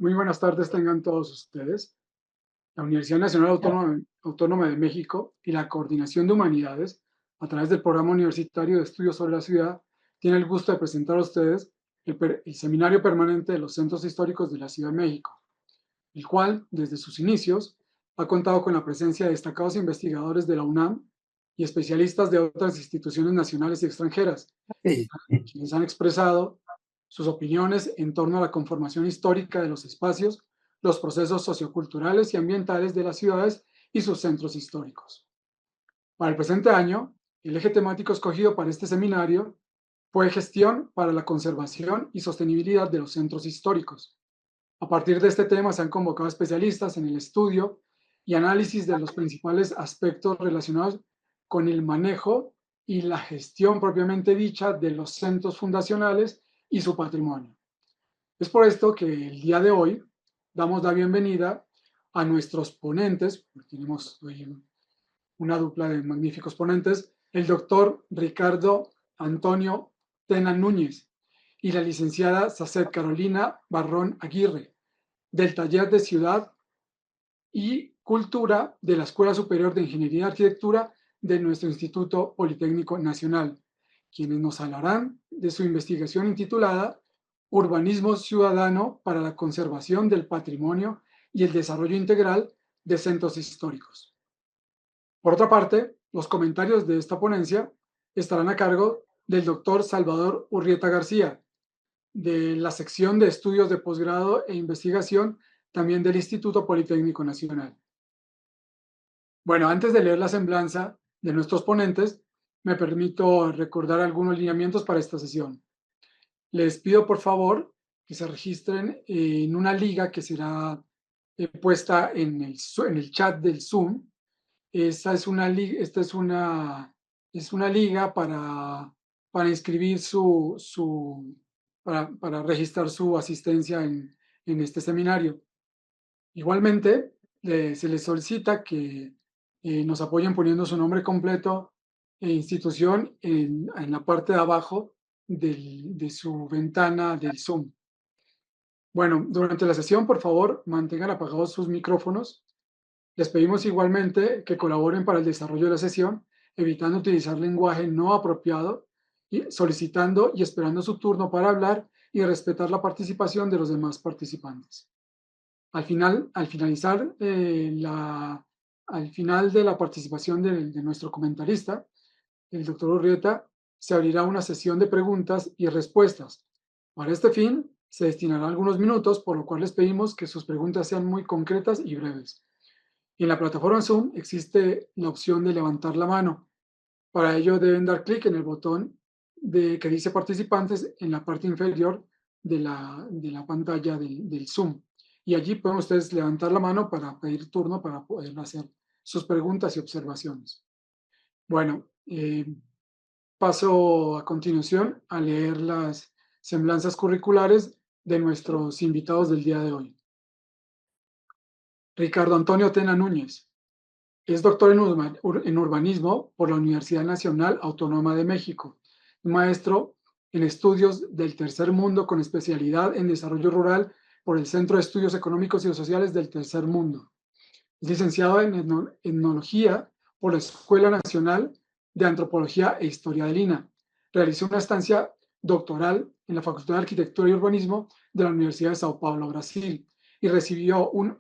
Muy buenas tardes tengan todos ustedes. La Universidad Nacional Autónoma de México y la Coordinación de Humanidades, a través del Programa Universitario de Estudios sobre la Ciudad, tiene el gusto de presentar a ustedes el Seminario Permanente de los Centros Históricos de la Ciudad de México, el cual, desde sus inicios, ha contado con la presencia de destacados investigadores de la UNAM y especialistas de otras instituciones nacionales y extranjeras, Sí, quienes han expresado sus opiniones en torno a la conformación histórica de los espacios, los procesos socioculturales y ambientales de las ciudades y sus centros históricos. Para el presente año, el eje temático escogido para este seminario fue gestión para la conservación y sostenibilidad de los centros históricos. A partir de este tema se han convocado especialistas en el estudio y análisis de los principales aspectos relacionados con el manejo y la gestión propiamente dicha de los centros fundacionales y su patrimonio. Es por esto que el día de hoy damos la bienvenida a nuestros ponentes. Tenemos hoy una dupla de magníficos ponentes, el doctor Ricardo Antonio Tena Núñez y la licenciada Sacet Carolina Barrón Aguirre, del Taller de Ciudad y Cultura de la Escuela Superior de Ingeniería y Arquitectura de nuestro Instituto Politécnico Nacional, quienes nos hablarán de su investigación intitulada Urbanismo Ciudadano para la Conservación del Patrimonio y el Desarrollo Integral de Centros Históricos. Por otra parte, los comentarios de esta ponencia estarán a cargo del doctor Salvador Urrieta García, de la sección de estudios de posgrado e investigación, también del Instituto Politécnico Nacional. Bueno, antes de leer la semblanza de nuestros ponentes, me permito recordar algunos lineamientos para esta sesión. Les pido por favor que se registren en una liga que será puesta en el chat del Zoom. Es una liga para inscribir para registrar su asistencia en este seminario. Igualmente, se les solicita que nos apoyen poniendo su nombre completo e institución en la parte de abajo de su ventana del Zoom. Bueno, durante la sesión, por favor, mantengan apagados sus micrófonos. Les pedimos igualmente que colaboren para el desarrollo de la sesión, evitando utilizar lenguaje no apropiado y solicitando y esperando su turno para hablar y respetar la participación de los demás participantes. Al final de la participación de nuestro comentarista, el doctor Urrieta, se abrirá una sesión de preguntas y respuestas. Para este fin, se destinará algunos minutos, por lo cual les pedimos que sus preguntas sean muy concretas y breves. En la plataforma Zoom existe la opción de levantar la mano. Para ello deben dar clic en el botón que dice participantes en la parte inferior de la pantalla del Zoom. Y allí pueden ustedes levantar la mano para pedir turno para poder hacer sus preguntas y observaciones. Bueno, paso a continuación a leer las semblanzas curriculares de nuestros invitados del día de hoy. Ricardo Antonio Tena Núñez es doctor en urbanismo por la Universidad Nacional Autónoma de México, maestro en estudios del tercer mundo con especialidad en desarrollo rural por el Centro de Estudios Económicos y Sociales del Tercer Mundo. Es licenciado en etnología por la Escuela Nacional de Antropología e Historia del INA. Realizó una estancia doctoral en la Facultad de Arquitectura y Urbanismo de la Universidad de Sao Paulo, Brasil, y recibió un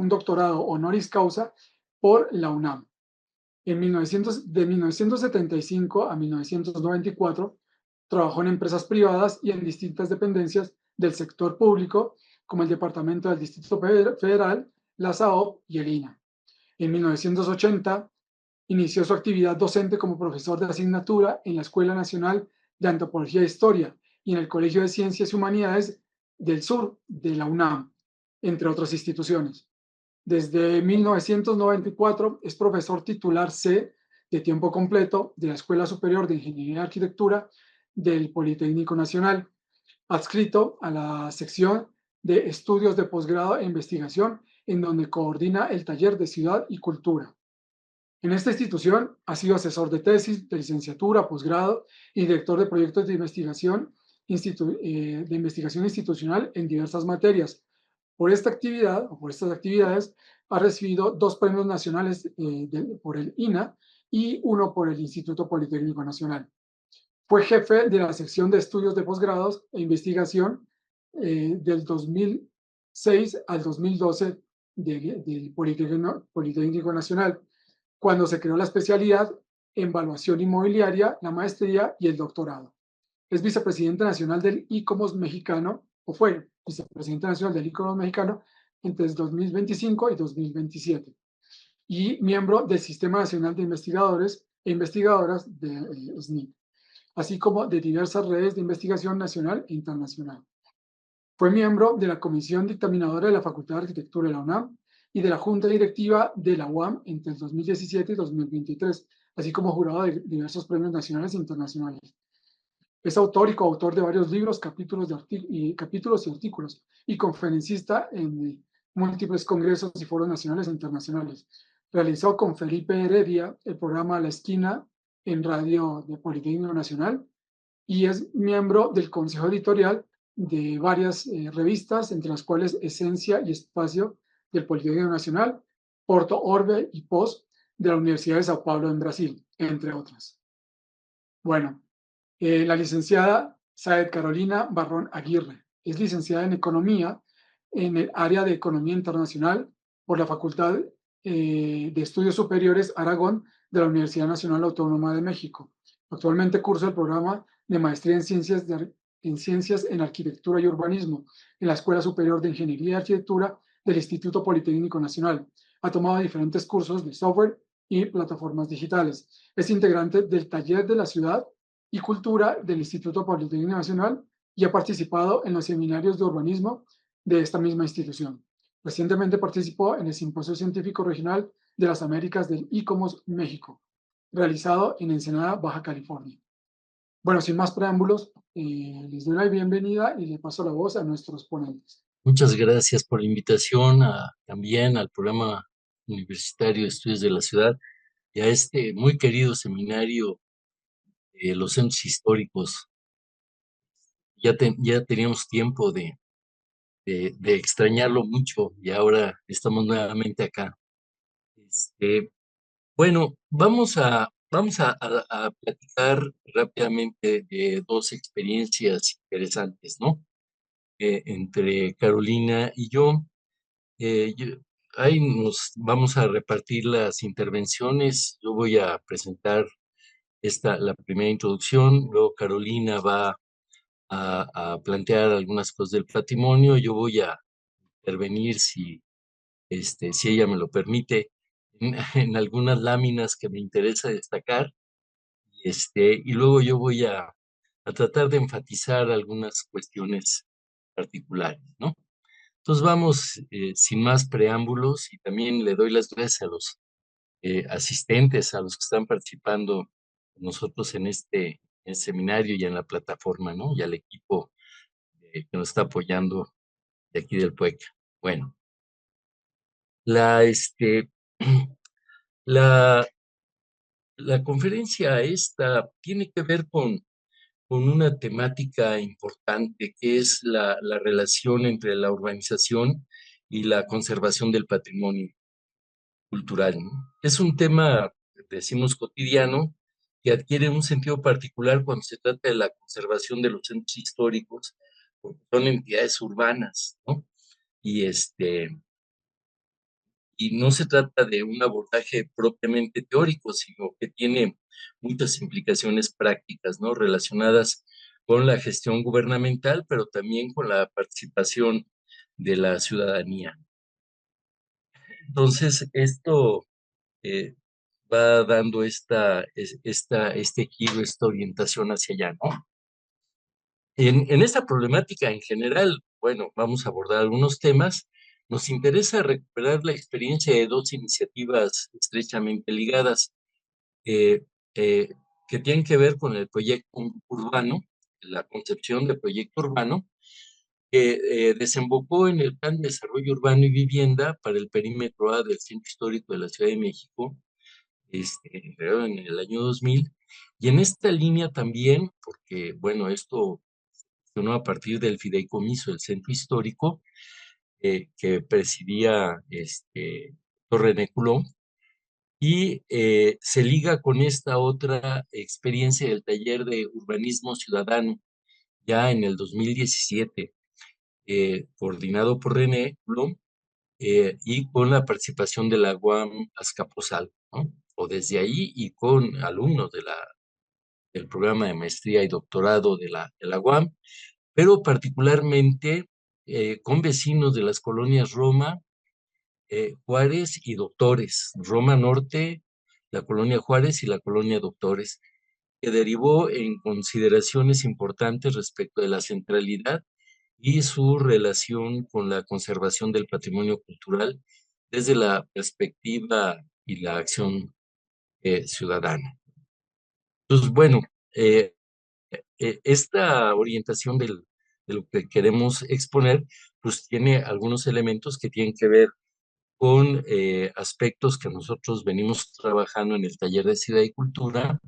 doctorado honoris causa por la UNAM. De 1975 a 1994 trabajó en empresas privadas y en distintas dependencias del sector público, como el Departamento del Distrito Federal, la SAOP y el INA. En 1980 inició su actividad docente como profesor de asignatura en la Escuela Nacional de Antropología e Historia y en el Colegio de Ciencias y Humanidades del Sur de la UNAM, entre otras instituciones. Desde 1994 es profesor titular C de tiempo completo de la Escuela Superior de Ingeniería y Arquitectura del Politécnico Nacional, adscrito a la sección de estudios de posgrado e investigación, en donde coordina el taller de Ciudad y Cultura. En esta institución ha sido asesor de tesis, de licenciatura, posgrado y director de proyectos de investigación institucional en diversas materias, Por esta actividad, o por estas actividades, ha recibido 2 premios nacionales por el INA y uno por el Instituto Politécnico Nacional. Fue jefe de la sección de estudios de posgrados e investigación del 2006 al 2012 del Politécnico Nacional, cuando se creó la especialidad en evaluación inmobiliaria, la maestría y el doctorado. Es vicepresidente nacional del ICOMOS mexicano, o fue vicepresidente nacional del ICOMOS mexicano entre 2025 y 2027, y miembro del Sistema Nacional de Investigadores e Investigadoras de SNI, así como de diversas redes de investigación nacional e internacional. Fue miembro de la Comisión Dictaminadora de la Facultad de Arquitectura de la UNAM y de la Junta Directiva de la UAM entre el 2017 y 2023, así como jurado de diversos premios nacionales e internacionales. Es autor y coautor de varios libros, capítulos y artículos, y conferencista en múltiples congresos y foros nacionales e internacionales. Realizó con Felipe Heredia el programa La Esquina en Radio de Politécnico Nacional y es miembro del consejo editorial de varias revistas, entre las cuales Esencia y Espacio del Politécnico Nacional, Porto Orbe y Post de la Universidad de Sao Paulo en Brasil, entre otras. Bueno, la licenciada Saed Carolina Barrón Aguirre es licenciada en Economía en el área de Economía Internacional por la Facultad de Estudios Superiores Aragón de la Universidad Nacional Autónoma de México. Actualmente cursa el programa de Maestría en Ciencias en Arquitectura y Urbanismo en la Escuela Superior de Ingeniería y Arquitectura del Instituto Politécnico Nacional. Ha tomado diferentes cursos de software y plataformas digitales. Es integrante del Taller de la Ciudad y Cultura del Instituto Politécnico Nacional y ha participado en los seminarios de urbanismo de esta misma institución. Recientemente participó en el Simposio Científico Regional de las Américas del ICOMOS México, realizado en Ensenada, Baja California. Bueno, sin más preámbulos, les doy la bienvenida y le paso la voz a nuestros ponentes. Muchas gracias por la invitación también al programa universitario de estudios de la ciudad y a este muy querido seminario de los centros históricos. Ya teníamos tiempo de extrañarlo mucho y ahora estamos nuevamente acá. Bueno, vamos a platicar rápidamente de dos experiencias interesantes, ¿no? Entre Carolina y yo. Yo- Ahí nos vamos a repartir las intervenciones. Yo voy a presentar la primera introducción, luego Carolina va a plantear algunas cosas del patrimonio. Yo voy a intervenir si ella me lo permite, en algunas láminas que me interesa destacar. Y luego yo voy a tratar de enfatizar algunas cuestiones particulares, ¿no? Entonces vamos sin más preámbulos y también le doy las gracias a los asistentes, a los que están participando con nosotros en este seminario y en la plataforma, ¿no? Y al equipo que nos está apoyando de aquí del PUEC. Bueno, la, este, la, la conferencia esta tiene que ver con una temática importante que es la relación entre la urbanización y la conservación del patrimonio cultural, ¿no? Es un tema, decimos, cotidiano, que adquiere un sentido particular cuando se trata de la conservación de los centros históricos, porque son entidades urbanas, ¿no? Y, y no se trata de un abordaje propiamente teórico, sino que tiene muchas implicaciones prácticas, ¿no? Relacionadas con la gestión gubernamental, pero también con la participación de la ciudadanía. Entonces, esto eh, va dando este giro, esta orientación hacia allá, ¿no? En esta problemática en general, bueno, vamos a abordar algunos temas. Nos interesa recuperar la experiencia de dos iniciativas estrechamente ligadas, eh, eh, que tienen que ver con el proyecto urbano, la concepción de proyecto urbano, que desembocó en el Plan de Desarrollo Urbano y Vivienda para el perímetro A del Centro Histórico de la Ciudad de México, creo en el año 2000, y en esta línea también, porque, bueno, esto funcionó a partir del fideicomiso del centro histórico, que presidía René Coulomb, y se liga con esta otra experiencia del taller de urbanismo ciudadano, ya en el 2017, coordinado por René Coulomb, y con la participación de la UAM Azcapotzalco, ¿no? O desde ahí y con alumnos del programa de maestría y doctorado de la UAM, pero particularmente con vecinos de las colonias Roma, Juárez y Doctores, Roma Norte, la colonia Juárez y la colonia Doctores, que derivó en consideraciones importantes respecto de la centralidad y su relación con la conservación del patrimonio cultural desde la perspectiva y la acción ciudadana. Entonces, bueno, eh, esta orientación de lo que queremos exponer, pues tiene algunos elementos que tienen que ver con aspectos que nosotros venimos trabajando en el taller de Ciudad y Cultura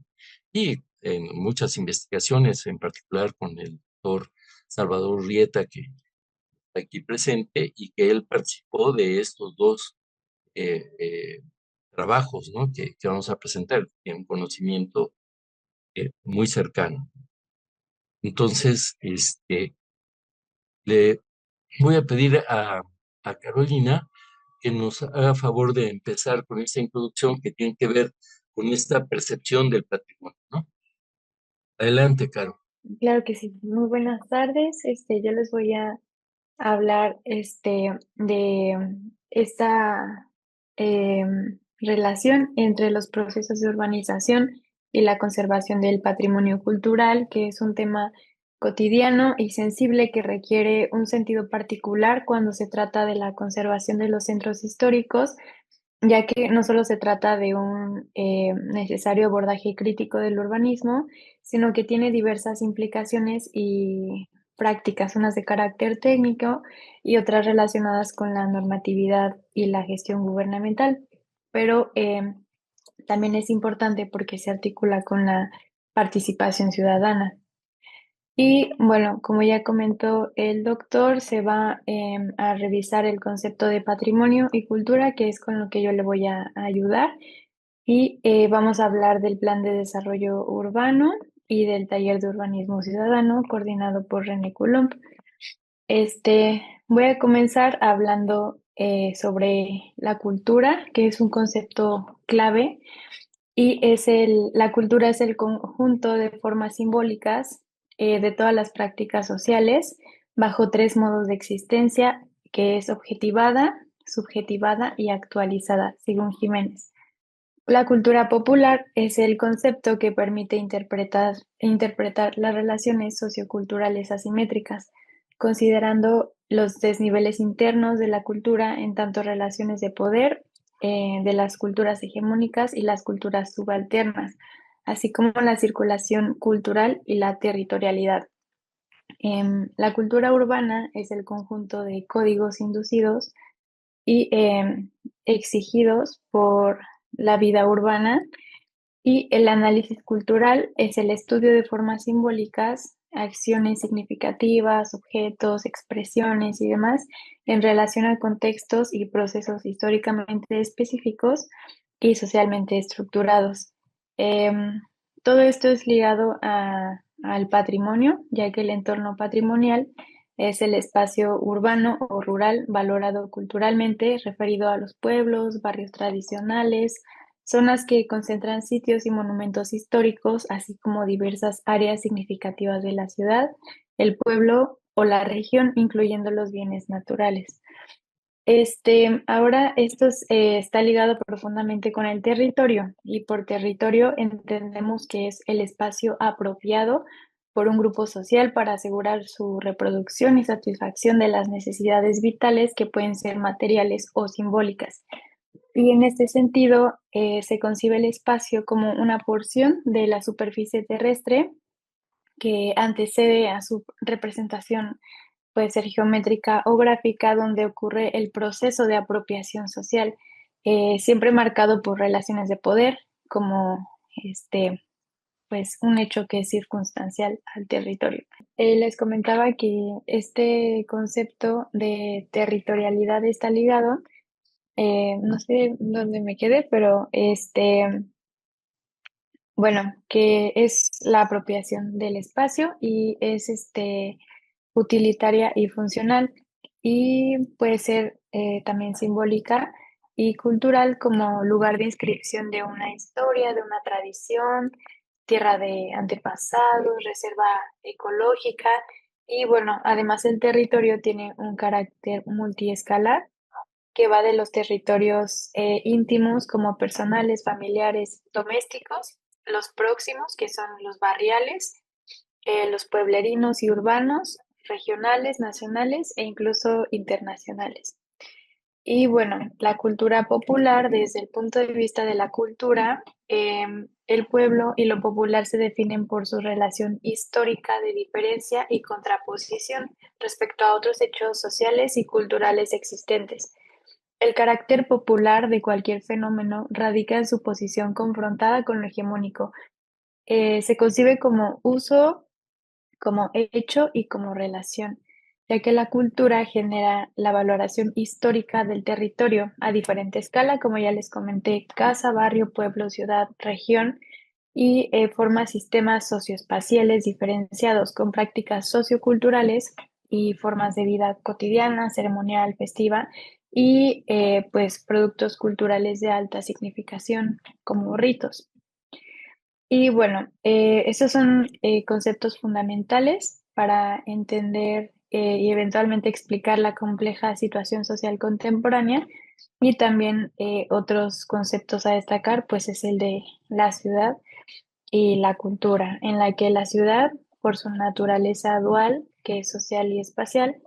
y en muchas investigaciones, en particular con el doctor Salvador Rieta, que está aquí presente, y que él participó de estos dos eh, eh, trabajos, ¿no? que vamos a presentar, tiene un conocimiento muy cercano. Entonces, le voy a pedir a Carolina que nos haga favor de empezar con esta introducción que tiene que ver con esta percepción del patrimonio, ¿no? Adelante, Caro. Claro que sí. Muy buenas tardes. Yo les voy a hablar, de esta relación entre los procesos de urbanización y la conservación del patrimonio cultural, que es un tema cotidiano y sensible que requiere un sentido particular cuando se trata de la conservación de los centros históricos, ya que no solo se trata de un necesario abordaje crítico del urbanismo, sino que tiene diversas implicaciones y prácticas, unas de carácter técnico y otras relacionadas con la normatividad y la gestión gubernamental. Pero también es importante porque se articula con la participación ciudadana. Y bueno, como ya comentó el doctor, se va a revisar el concepto de patrimonio y cultura, que es con lo que yo le voy a ayudar. Y vamos a hablar del plan de desarrollo urbano y del taller de urbanismo ciudadano coordinado por René Coulomb. Voy a comenzar hablando sobre la cultura, que es un concepto clave y la cultura es el conjunto de formas simbólicas de todas las prácticas sociales bajo tres modos de existencia, que es objetivada, subjetivada y actualizada, según Jiménez. La cultura popular es el concepto que permite interpretar las relaciones socioculturales asimétricas, considerando los desniveles internos de la cultura en tanto relaciones de poder de las culturas hegemónicas y las culturas subalternas, así como la circulación cultural y la territorialidad. La cultura urbana es el conjunto de códigos inducidos y exigidos por la vida urbana, y el análisis cultural es el estudio de formas simbólicas, acciones significativas, objetos, expresiones y demás en relación a contextos y procesos históricamente específicos y socialmente estructurados. Em, Todo esto es ligado al patrimonio, ya que el entorno patrimonial es el espacio urbano o rural valorado culturalmente, referido a los pueblos, barrios tradicionales, zonas que concentran sitios y monumentos históricos, así como diversas áreas significativas de la ciudad, el pueblo o la región, incluyendo los bienes naturales. Ahora está ligado profundamente con el territorio, y por territorio entendemos que es el espacio apropiado por un grupo social para asegurar su reproducción y satisfacción de las necesidades vitales que pueden ser materiales o simbólicas. Y en este sentido, se concibe el espacio como una porción de la superficie terrestre que antecede a su representación, puede ser geométrica o gráfica, donde ocurre el proceso de apropiación social, siempre marcado por relaciones de poder, como pues un hecho que es circunstancial al territorio. Les comentaba que este concepto de territorialidad está ligado, no sé dónde me quedé, pero bueno, que es la apropiación del espacio y es utilitaria y funcional, y puede ser también simbólica y cultural como lugar de inscripción de una historia, de una tradición, tierra de antepasados, reserva ecológica. Y bueno, además el territorio tiene un carácter multiescalar que va de los territorios íntimos como personales, familiares, domésticos, los próximos, que son los barriales, los pueblerinos y urbanos, regionales, nacionales e incluso internacionales. Y bueno, la cultura popular, desde el punto de vista de la cultura, el pueblo y lo popular se definen por su relación histórica de diferencia y contraposición respecto a otros hechos sociales y culturales existentes. El carácter popular de cualquier fenómeno radica en su posición confrontada con lo hegemónico. Se concibe como uso, como hecho y como relación, ya que la cultura genera la valoración histórica del territorio a diferente escala, como ya les comenté, casa, barrio, pueblo, ciudad, región, y forma sistemas socioespaciales diferenciados con prácticas socioculturales y formas de vida cotidiana, ceremonial, festiva, y pues productos culturales de alta significación como ritos. Y bueno, esos son conceptos fundamentales para entender y eventualmente explicar la compleja situación social contemporánea. Y también otros conceptos a destacar, pues es el de la ciudad y la cultura, en la que la ciudad, por su naturaleza dual, que es social y espacial,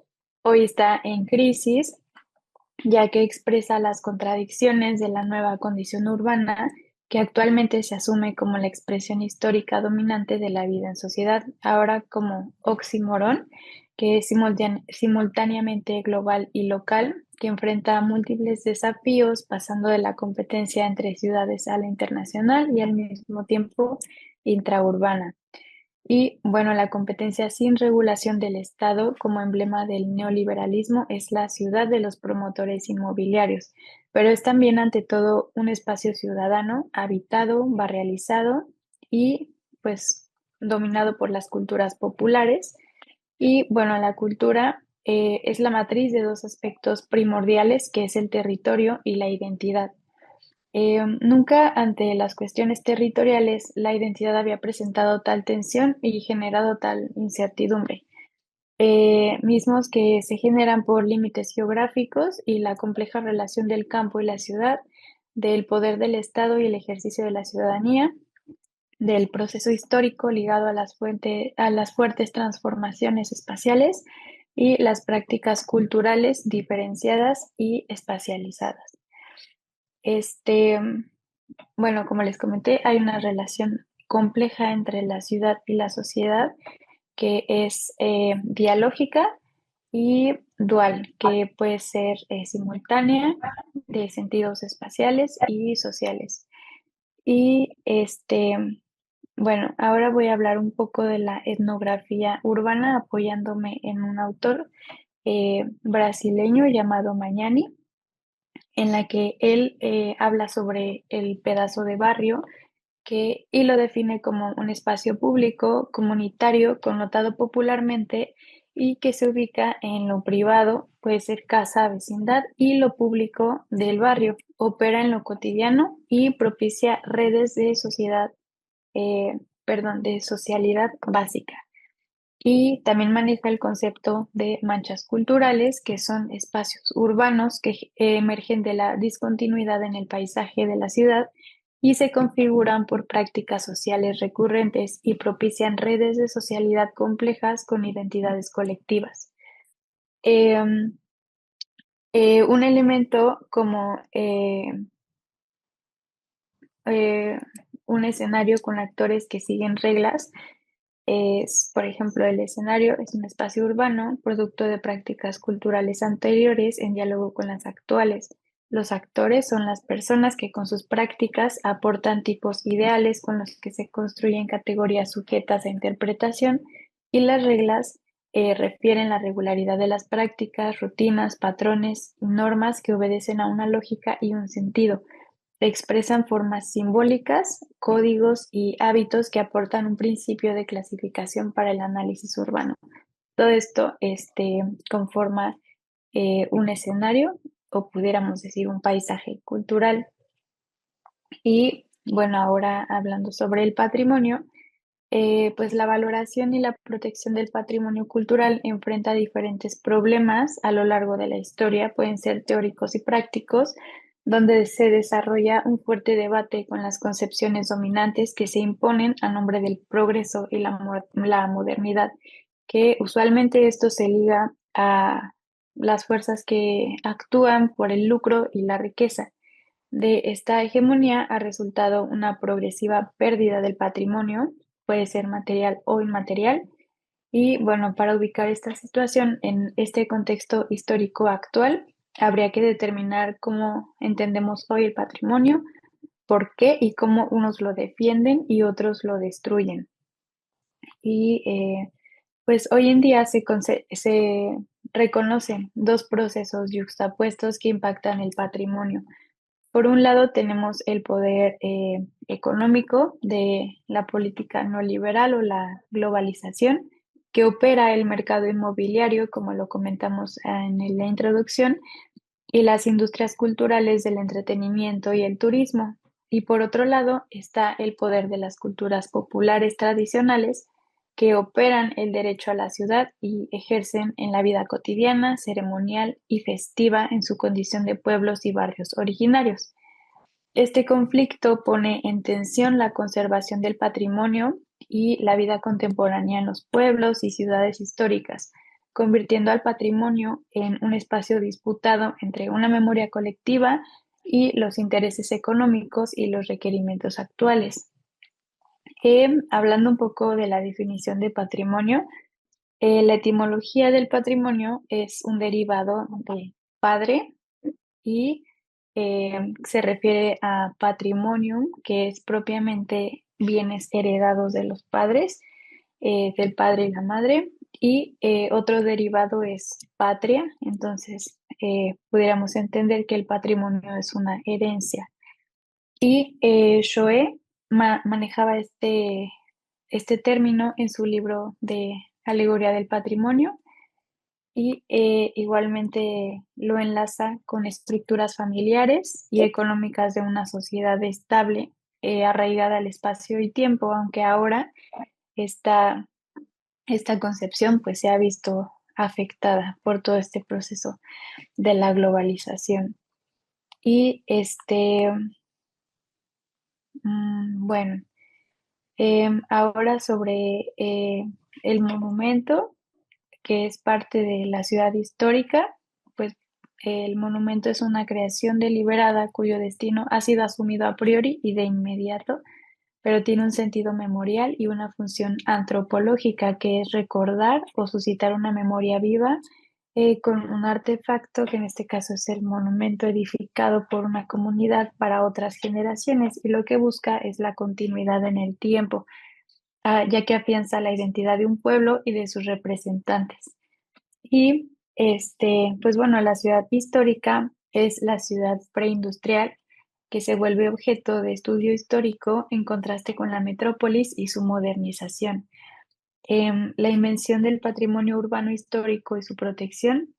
hoy está en crisis, ya que expresa las contradicciones de la nueva condición urbana que actualmente se asume como la expresión histórica dominante de la vida en sociedad, ahora como oxímoron, que es simultáneamente global y local, que enfrenta múltiples desafíos, pasando de la competencia entre ciudades a la internacional y al mismo tiempo intraurbana. Y bueno, la competencia sin regulación del Estado como emblema del neoliberalismo es la ciudad de los promotores inmobiliarios, pero es también ante todo un espacio ciudadano, habitado, barrializado y pues dominado por las culturas populares. Y bueno, la cultura es la matriz de dos aspectos primordiales, que es el territorio y la identidad. Nunca ante las cuestiones territoriales la identidad había presentado tal tensión y generado tal incertidumbre, mismos que se generan por límites geográficos y la compleja relación del campo y la ciudad, del poder del Estado y el ejercicio de la ciudadanía, del proceso histórico ligado a a las fuertes transformaciones espaciales y las prácticas culturales diferenciadas y espacializadas. Este, bueno, como les comenté, hay una relación compleja entre la ciudad y la sociedad que es dialógica y dual, que puede ser simultánea de sentidos espaciales y sociales. Y bueno, ahora voy a hablar un poco de la etnografía urbana apoyándome en un autor brasileño llamado Magnani, en la que él habla sobre el pedazo de barrio y lo define como un espacio público, comunitario, connotado popularmente y que se ubica en lo privado, puede ser casa, vecindad, y lo público del barrio. Opera en lo cotidiano y propicia redes de sociedad, perdón, de socialidad básica. Y también maneja el concepto de manchas culturales, que son espacios urbanos que emergen de la discontinuidad en el paisaje de la ciudad y se configuran por prácticas sociales recurrentes y propician redes de socialidad complejas con identidades colectivas. Em, un elemento como eh, un escenario con actores que siguen reglas es, por ejemplo, el escenario es un espacio urbano, producto de prácticas culturales anteriores en diálogo con las actuales. Los actores son las personas que con sus prácticas aportan tipos ideales con los que se construyen categorías sujetas a interpretación y las reglas refieren la regularidad de las prácticas, rutinas, patrones y normas que obedecen a una lógica y un sentido. Expresan formas simbólicas, códigos y hábitos que aportan un principio de clasificación para el análisis urbano. Todo esto conforma un escenario o pudiéramos decir un paisaje cultural. Y bueno, ahora hablando sobre el patrimonio, pues la valoración y la protección del patrimonio cultural enfrenta diferentes problemas a lo largo de la historia, pueden ser teóricos y prácticos, donde se desarrolla un fuerte debate con las concepciones dominantes que se imponen a nombre del progreso y la modernidad, que usualmente esto se liga a las fuerzas que actúan por el lucro y la riqueza. De esta hegemonía ha resultado una progresiva pérdida del patrimonio, puede ser material o inmaterial. Y bueno, para ubicar esta situación en este contexto histórico actual, habría que determinar cómo entendemos hoy el patrimonio, por qué y cómo unos lo defienden y otros lo destruyen. Y pues hoy en día se reconocen dos procesos yuxtapuestos que impactan el patrimonio. Por un lado, tenemos el poder económico de la política neoliberal o la globalización, que opera el mercado inmobiliario, como lo comentamos en la introducción, y las industrias culturales del entretenimiento y el turismo. Y por otro lado está el poder de las culturas populares tradicionales que operan el derecho a la ciudad y ejercen en la vida cotidiana, ceremonial y festiva en su condición de pueblos y barrios originarios. Este conflicto pone en tensión la conservación del patrimonio y la vida contemporánea en los pueblos y ciudades históricas, convirtiendo al patrimonio en un espacio disputado entre una memoria colectiva y los intereses económicos y los requerimientos actuales. Hablando un poco de la definición de patrimonio, la etimología del patrimonio es un derivado de padre y se refiere a patrimonium, que es propiamente bienes heredados de los padres, del padre y la madre, y otro derivado es patria, entonces pudiéramos entender que el patrimonio es una herencia. Y Schoe manejaba este término en su libro de Alegoría del Patrimonio y igualmente lo enlaza con estructuras familiares y económicas de una sociedad estable, arraigada al espacio y tiempo, aunque ahora esta, esta concepción pues se ha visto afectada por todo este proceso de la globalización. Y bueno, ahora sobre el monumento, que es parte de la ciudad histórica, pues el monumento es una creación deliberada cuyo destino ha sido asumido a priori y de inmediato, pero tiene un sentido memorial y una función antropológica que es recordar o suscitar una memoria viva con un artefacto que en este caso es el monumento edificado por una comunidad para otras generaciones y lo que busca es la continuidad en el tiempo, ya que afianza la identidad de un pueblo y de sus representantes. Y pues bueno, la ciudad histórica es la ciudad preindustrial que se vuelve objeto de estudio histórico en contraste con la metrópolis y su modernización. La invención del patrimonio urbano histórico y su protección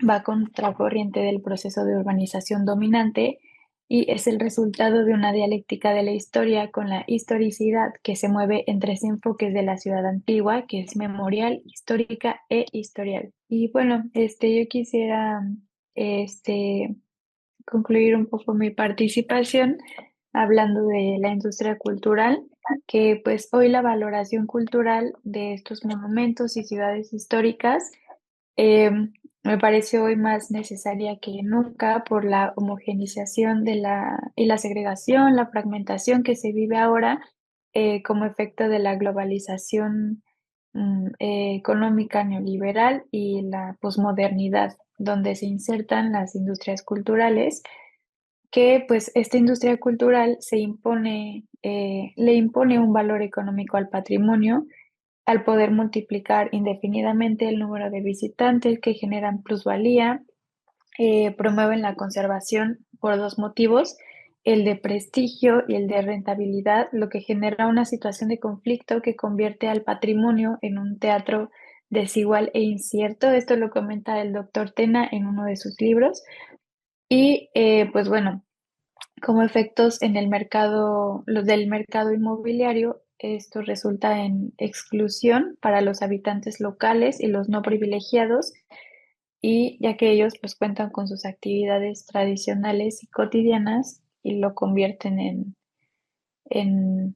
va a contracorriente del proceso de urbanización dominante y es el resultado de una dialéctica de la historia con la historicidad que se mueve en tres enfoques de la ciudad antigua, que es memorial, histórica e historial. Y bueno, yo quisiera este, concluir un poco mi participación hablando de la industria cultural, que pues hoy la valoración cultural de estos monumentos y ciudades históricas eh, me parece hoy más necesaria que nunca por la homogenización y la segregación, la fragmentación que se vive ahora como efecto de la globalización económica neoliberal y la posmodernidad, donde se insertan las industrias culturales, que pues esta industria cultural le impone un valor económico al patrimonio al poder multiplicar indefinidamente el número de visitantes que generan plusvalía, promueven la conservación por 2 motivos, el de prestigio y el de rentabilidad, lo que genera una situación de conflicto que convierte al patrimonio en un teatro desigual e incierto. Esto lo comenta el doctor Tena en uno de sus libros. Y, pues bueno, como efectos en el mercado, los del mercado inmobiliario, esto resulta en exclusión para los habitantes locales y los no privilegiados, y ya que ellos pues cuentan con sus actividades tradicionales y cotidianas y lo convierten en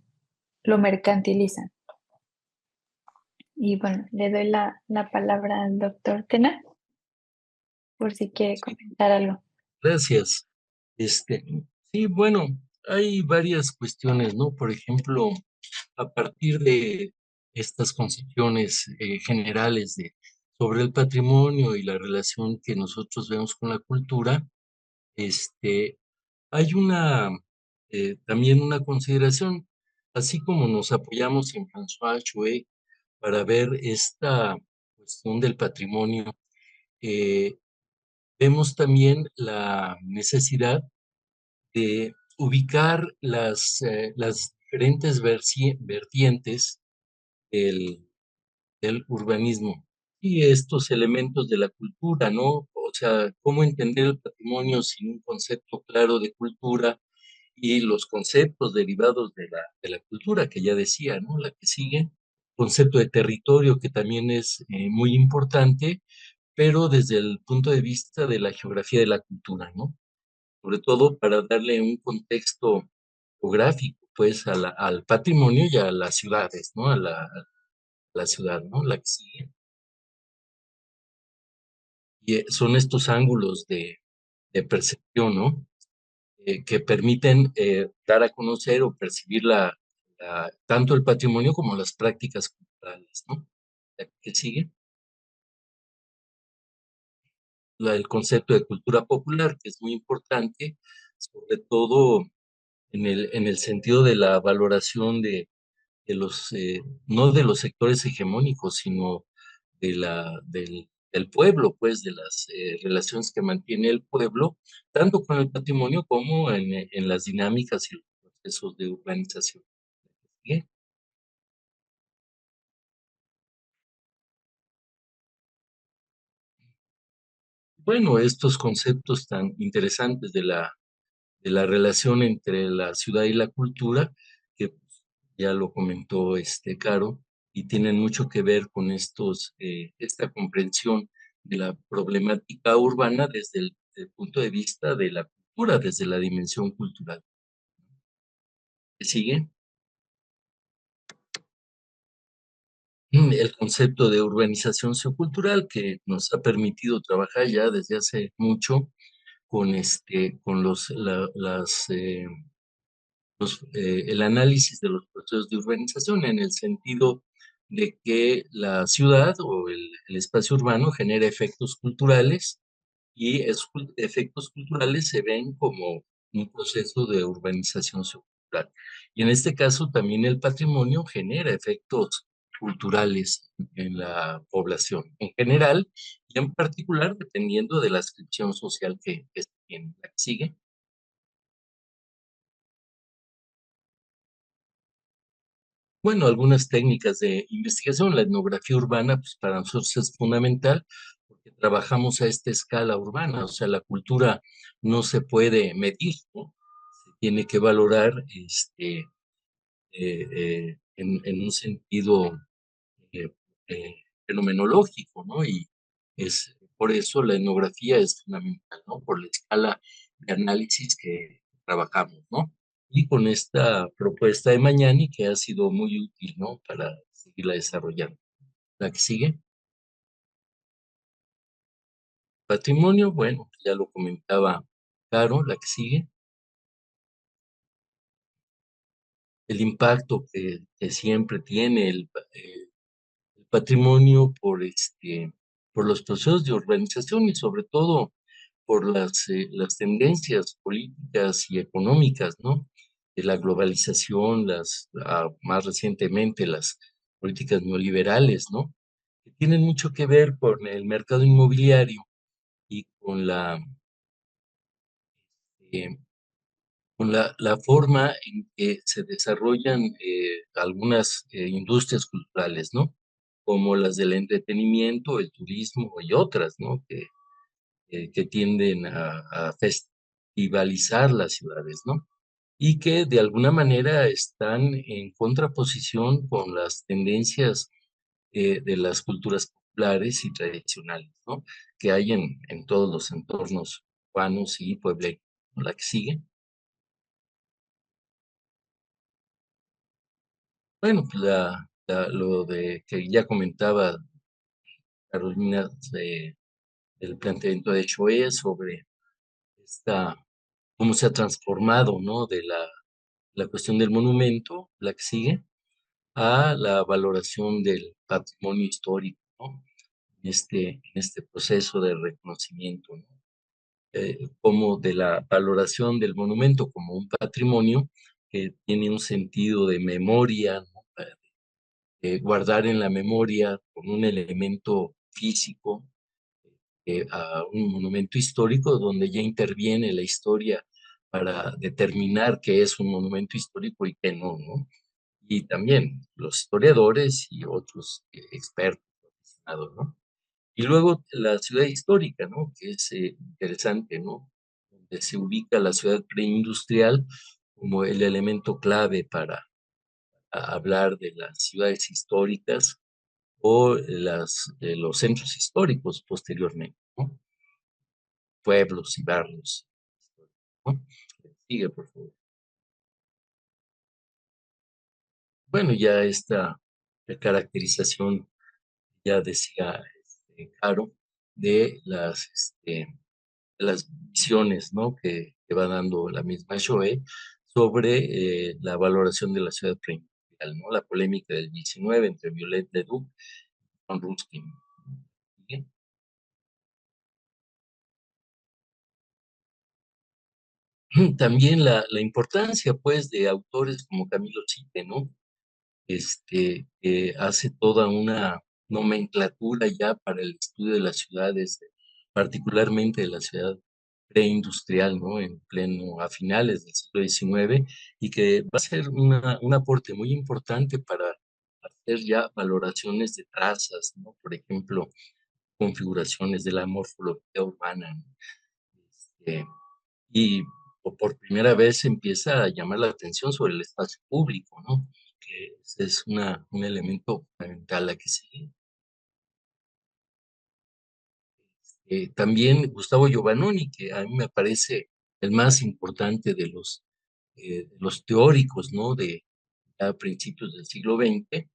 lo mercantilizan. Y bueno, le doy la palabra al doctor Tena por si quiere Sí, comentar algo. gracias. Este, sí, bueno, hay varias cuestiones, ¿no? Por ejemplo, a partir de estas concepciones generales sobre el patrimonio y la relación que nosotros vemos con la cultura, este, hay también una consideración, así como nos apoyamos en François Chouet para ver esta cuestión del patrimonio, eh, vemos también la necesidad de ubicar las diferentes vertientes del, del urbanismo y estos elementos de la cultura, ¿no? O sea, cómo entender el patrimonio sin un concepto claro de cultura y los conceptos derivados de la cultura, que ya decía, ¿no? La que sigue, concepto de territorio, que también es muy importante, pero desde el punto de vista de la geografía de la cultura, ¿no? Sobre todo para darle un contexto geográfico, pues, al patrimonio y a las ciudades, ¿no? La ciudad, ¿no? La que sigue. Y son estos ángulos de percepción, ¿no? Que permiten dar a conocer o percibir tanto el patrimonio como las prácticas culturales, ¿no? La que sigue, el concepto de cultura popular, que es muy importante, sobre todo en el sentido de la valoración de no de los sectores hegemónicos, sino del pueblo, pues, de las relaciones que mantiene el pueblo, tanto con el patrimonio como en las dinámicas y los procesos de urbanización. Bien. Bueno, estos conceptos tan interesantes de la relación entre la ciudad y la cultura, que pues, ya lo comentó Caro, y tienen mucho que ver con esta comprensión de la problemática urbana desde el punto de vista de la cultura, desde la dimensión cultural. ¿Me sigue? El concepto de urbanización sociocultural que nos ha permitido trabajar ya desde hace mucho con el análisis de los procesos de urbanización en el sentido de que la ciudad o el espacio urbano genera efectos culturales y esos efectos culturales se ven como un proceso de urbanización sociocultural. Y en este caso también el patrimonio genera efectos culturales en la población en general y en particular dependiendo de la ascripción social que se tiene. ¿La que sigue? Bueno, algunas técnicas de investigación, la etnografía urbana, pues para nosotros es fundamental porque trabajamos a esta escala urbana, o sea, la cultura no se puede medir, ¿no? Se tiene que valorar en un sentido eh, fenomenológico, ¿no? Y por eso la etnografía es fundamental, ¿no? Por la escala de análisis que trabajamos, ¿no? Y con esta propuesta de Mañani que ha sido muy útil, ¿no? Para seguirla desarrollando. La que sigue, patrimonio, bueno, ya lo comentaba Caro, la que sigue, el impacto que siempre tiene el patrimonio por los procesos de urbanización y sobre todo por las tendencias políticas y económicas, ¿no? De la globalización, más recientemente políticas neoliberales, ¿no? Que tienen mucho que ver con el mercado inmobiliario y eh, con la forma en que se desarrollan algunas industrias culturales, ¿no? Como las del entretenimiento, el turismo y otras, ¿no? Que tienden a festivalizar las ciudades, ¿no? Y que de alguna manera están en contraposición con las tendencias de las culturas populares y tradicionales, ¿no? Que hay en todos los entornos urbanos y pueblos. La que sigue. Bueno, pues lo de que ya comentaba Carolina del planteamiento de Choe sobre esta, cómo se ha transformado, ¿no? De la cuestión del monumento, la que sigue, a la valoración del patrimonio histórico, ¿no? En este proceso de reconocimiento, ¿no? Como de la valoración del monumento como un patrimonio que tiene un sentido de memoria, ¿no? Guardar en la memoria con un elemento físico a un monumento histórico donde ya interviene la historia para determinar qué es un monumento histórico y qué no, ¿no? Y también los historiadores y otros expertos, aficionados, ¿no? Y luego la ciudad histórica, ¿no? Que es interesante, ¿no? Donde se ubica la ciudad preindustrial como el elemento clave para hablar de las ciudades históricas o los centros históricos posteriormente, ¿no? Pueblos y barrios, ¿no? Sigue, por favor. Bueno, ya esta caracterización, ya decía Caro, de las visiones, ¿no? Que va dando la misma Shoei sobre la valoración de la ciudad preindustrial, ¿no? La polémica del 19 entre Violette Leduc y Juan Ruskin. ¿Sí? También la importancia, pues, de autores como Camilo Sipe, ¿no? Que hace toda una nomenclatura ya para el estudio de las ciudades, particularmente de la ciudad preindustrial, ¿no? En pleno, a finales del siglo XIX, y que va a ser un aporte muy importante para hacer ya valoraciones de trazas, ¿no? Por ejemplo, configuraciones de la morfología urbana, ¿no? Este, y por primera vez se empieza a llamar la atención sobre el espacio público, ¿no? Que es un elemento fundamental a que sí. También Gustavo Giovannoni, que a mí me parece el más importante de los teóricos, ¿no? De a principios del siglo XX,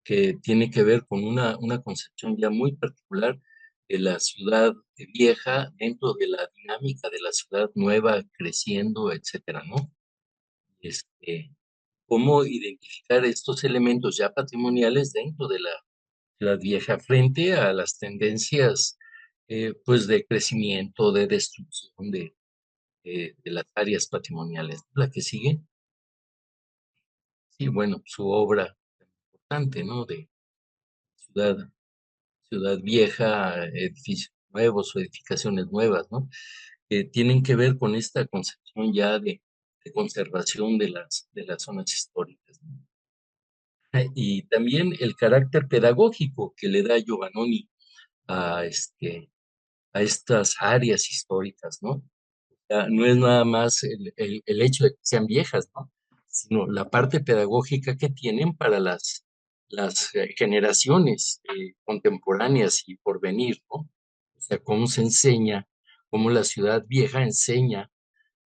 que tiene que ver con una concepción ya muy particular de la ciudad vieja dentro de la dinámica de la ciudad nueva creciendo, etcétera, ¿no? Este, cómo identificar estos elementos ya patrimoniales dentro de la ciudad vieja frente a las tendencias pues de crecimiento, de destrucción de las áreas patrimoniales. La que sigue, sí, bueno, su obra importante, ¿no? De ciudad, ciudad vieja, edificios nuevos o edificaciones nuevas, ¿no? Que tienen que ver con esta concepción ya de conservación de las zonas históricas, ¿no? Y también el carácter pedagógico que le da Giovannoni a, a estas áreas históricas, ¿no? Sea, no es nada más el hecho de que sean viejas, ¿no? Sino la parte pedagógica que tienen para las generaciones contemporáneas y por venir, ¿no? O sea, cómo se enseña, cómo la ciudad vieja enseña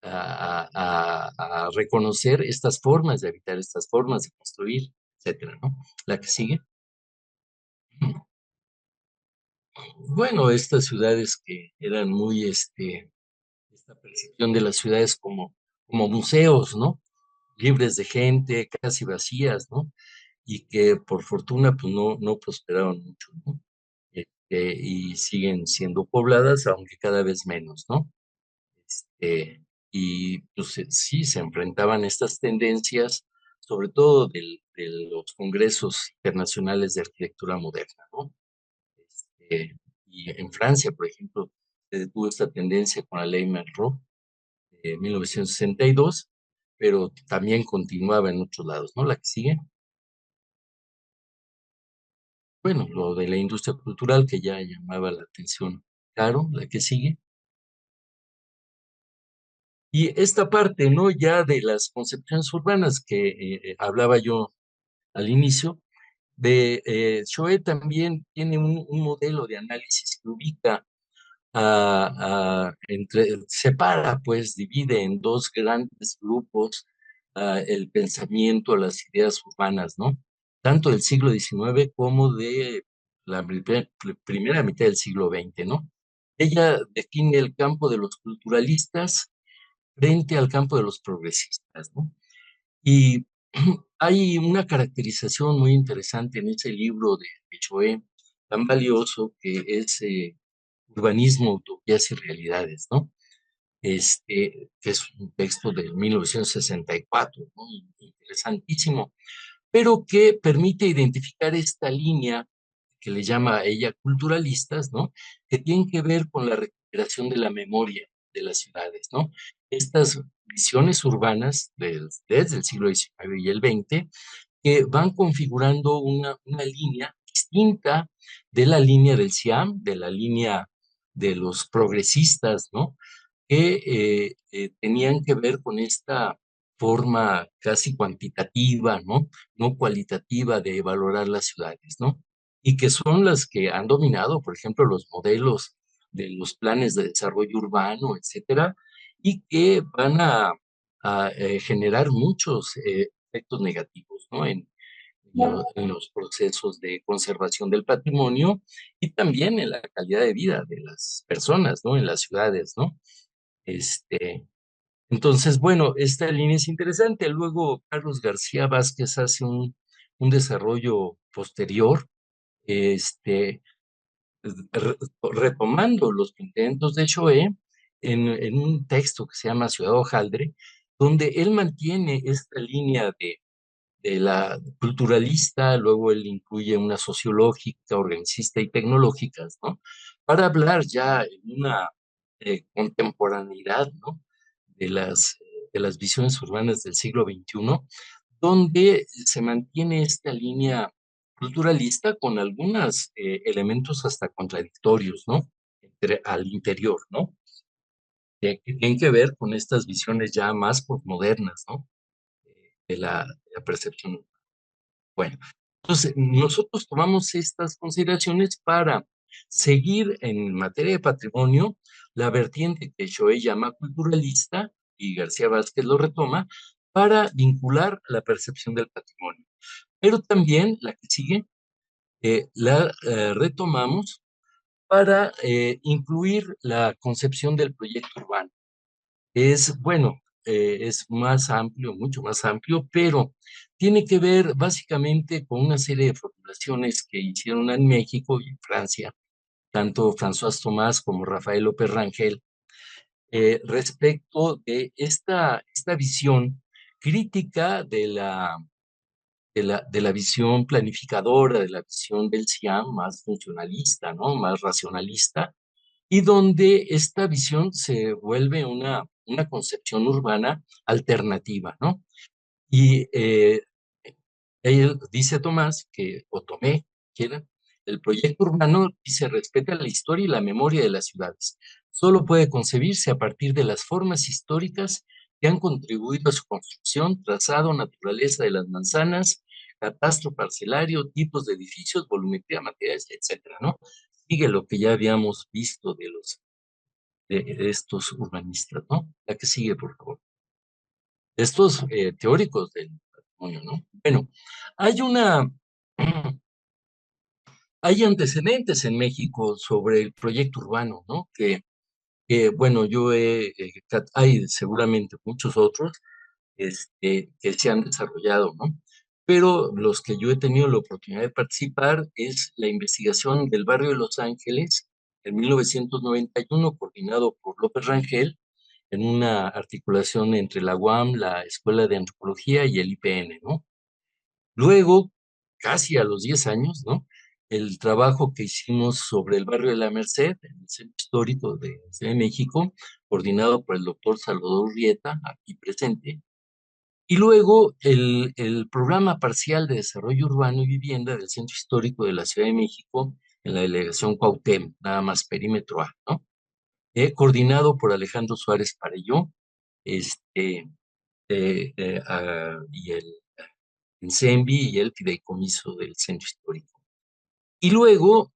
a reconocer estas formas de habitar, estas formas de construir, etcétera, ¿no? La que sigue. Bueno, estas ciudades que eran muy, esta percepción de las ciudades como museos, ¿no? Libres de gente, casi vacías, ¿no? Y que por fortuna, pues no prosperaron mucho, ¿no? Y siguen siendo pobladas, aunque cada vez menos, ¿no? Este, y pues sí, se enfrentaban estas tendencias sobre todo de los congresos internacionales de arquitectura moderna, ¿no? Y en Francia, por ejemplo, se detuvo esta tendencia con la ley Monroe de 1962, pero también continuaba en otros lados, ¿no? La que sigue, bueno, lo de la industria cultural que ya llamaba la atención, claro, la que sigue. Y esta parte, ¿no? Ya de las concepciones urbanas que hablaba yo al inicio, Choe también tiene un modelo de análisis que ubica separa, pues, divide en dos grandes grupos el pensamiento, las ideas urbanas, ¿no? Tanto del siglo XIX como de la primera mitad del siglo XX, ¿no? Ella define el campo de los culturalistas frente al campo de los progresistas, ¿no? Y hay una caracterización muy interesante en ese libro de Choé, tan valioso, que es Urbanismo, Utopías y Realidades, ¿no? Que es un texto de 1964, ¿no? Interesantísimo, pero que permite identificar esta línea que le llama a ella culturalistas, ¿no? Que tienen que ver con la recuperación de la memoria de las ciudades, ¿no? Estas visiones urbanas desde el siglo XIX y el XX que van configurando una línea distinta de la línea del CIAM, de la línea de los progresistas, ¿no? Que tenían que ver con esta forma casi cuantitativa, ¿no? No cualitativa de valorar las ciudades, ¿no? Y que son las que han dominado, por ejemplo, los modelos de los planes de desarrollo urbano, etcétera, y que van a generar muchos efectos negativos, ¿no? En los procesos de conservación del patrimonio y también en la calidad de vida de las personas, ¿no? En las ciudades, ¿no? Este, entonces, bueno, esta línea es interesante. Luego, Carlos García Vázquez hace un desarrollo posterior, este, retomando los intentos de Choé en un texto que se llama Ciudad Hojaldre, donde él mantiene esta línea de la culturalista, luego él incluye una sociológica, organicista y tecnológicas, ¿no? Para hablar ya en una contemporaneidad, ¿no? De las visiones urbanas del siglo XXI, donde se mantiene esta línea culturalista con algunos elementos hasta contradictorios, ¿no? Al interior, ¿no? Que tienen que ver con estas visiones ya más postmodernas, ¿no? De la percepción. Bueno, entonces nosotros tomamos estas consideraciones para seguir en materia de patrimonio la vertiente que Choé llama culturalista y García Vázquez lo retoma para vincular la percepción del patrimonio. Pero también la que sigue la retomamos para incluir la concepción del proyecto urbano. Es, bueno, es más amplio, mucho más amplio, pero tiene que ver básicamente con una serie de formulaciones que hicieron en México y en Francia, tanto François Tomás como Rafael López Rangel, respecto de esta visión crítica de la visión planificadora, de la visión del CIAM más funcionalista, ¿no? Más racionalista, y donde esta visión se vuelve una concepción urbana alternativa, ¿no? Y él dice Tomás, o Tomé, quiera, el proyecto urbano dice respeta la historia y la memoria de las ciudades. Solo puede concebirse a partir de las formas históricas que han contribuido a su construcción, trazado, naturaleza de las manzanas, catastro parcelario, tipos de edificios, volumetría, materiales, etcétera, ¿no? Sigue lo que ya habíamos visto de estos urbanistas, ¿no? La que sigue, por favor. Estos teóricos del patrimonio, ¿no? Bueno, hay una, hay antecedentes en México sobre el proyecto urbano, ¿no? Bueno, hay seguramente muchos otros que se han desarrollado, ¿no? Pero los que yo he tenido la oportunidad de participar es la investigación del barrio de Los Ángeles en 1991, coordinado por López Rangel, en una articulación entre la UAM, la Escuela de Antropología y el IPN, ¿no? Luego, casi a los 10 años, ¿no? El trabajo que hicimos sobre el barrio de la Merced, en el centro histórico de Ciudad de México, coordinado por el doctor Salvador Rieta, aquí presente, y luego el programa parcial de desarrollo urbano y vivienda del centro histórico de la Ciudad de México, en la delegación Cuauhtémoc, nada más perímetro A, ¿no? Coordinado por Alejandro Suárez Parelló, este, y el INSEMBI y el fideicomiso del centro histórico. Y luego,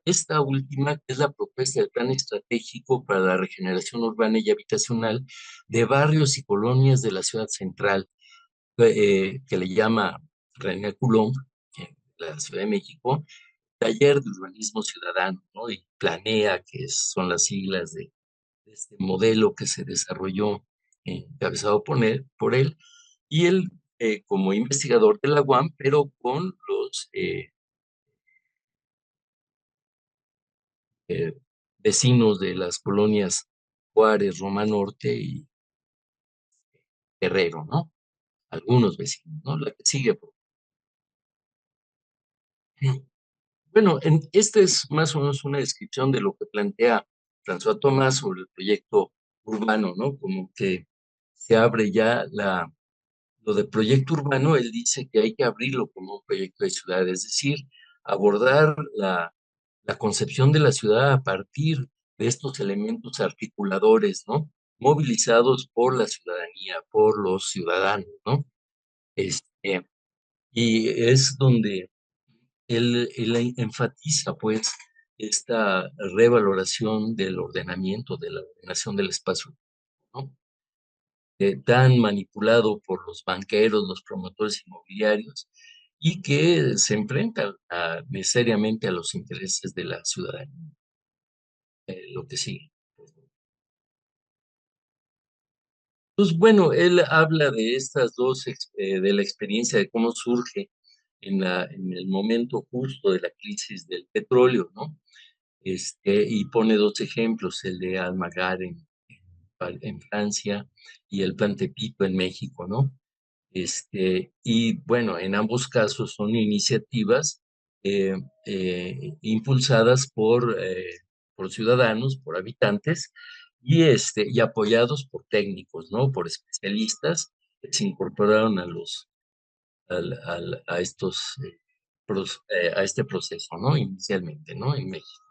esta última, que es la propuesta del Plan Estratégico para la Regeneración Urbana y Habitacional de barrios y colonias de la ciudad central, que le llama René Coulomb, en la Ciudad de México, Taller de Urbanismo Ciudadano, ¿no? Y Planea, que son las siglas de este modelo que se desarrolló, encabezado por él, y él como investigador de la UAM, pero con los eh, vecinos de las colonias Juárez, Roma Norte y Guerrero, ¿no? Algunos vecinos, ¿no? La que sigue. Bueno, esta es más o menos una descripción de lo que plantea François Tomás sobre el proyecto urbano, ¿no? Como que se abre ya lo de proyecto urbano, él dice que hay que abrirlo como un proyecto de ciudad, es decir, abordar la concepción de la ciudad a partir de estos elementos articuladores, ¿no? Movilizados por la ciudadanía, por los ciudadanos, ¿no? Este, y es donde él enfatiza, pues, esta revaloración del ordenamiento, de la ordenación del espacio, ¿no? Tan manipulado por los banqueros, los promotores inmobiliarios, y que se enfrenta necesariamente a los intereses de la ciudadanía. Lo que sigue. Pues bueno, él habla de estas dos, de la experiencia de cómo surge en el momento justo de la crisis del petróleo, ¿no? Y pone dos ejemplos, el de Almagar en Francia y el Plan Tepito en México, ¿no? Y bueno, en ambos casos son iniciativas eh, impulsadas por ciudadanos, por habitantes, y apoyados por técnicos, ¿no? Por especialistas que se incorporaron a estos, a este proceso, ¿no? Inicialmente, ¿no? En México.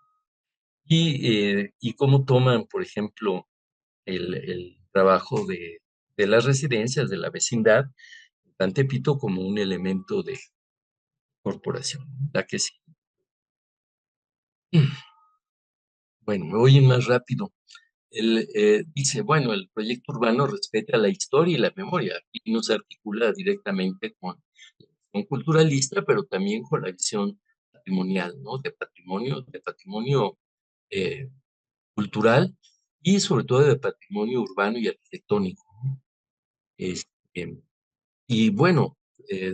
Y cómo toman, por ejemplo, el trabajo de las residencias, de la vecindad, Plan Tepito como un elemento de corporación, la que sí. Bueno, me voy a ir más rápido. Él dice, bueno, el proyecto urbano respeta la historia y la memoria y no se articula directamente con la visión culturalista, pero también con la visión patrimonial, ¿no? De patrimonio eh, cultural y sobre todo de patrimonio urbano y arquitectónico, ¿no? Este, y bueno,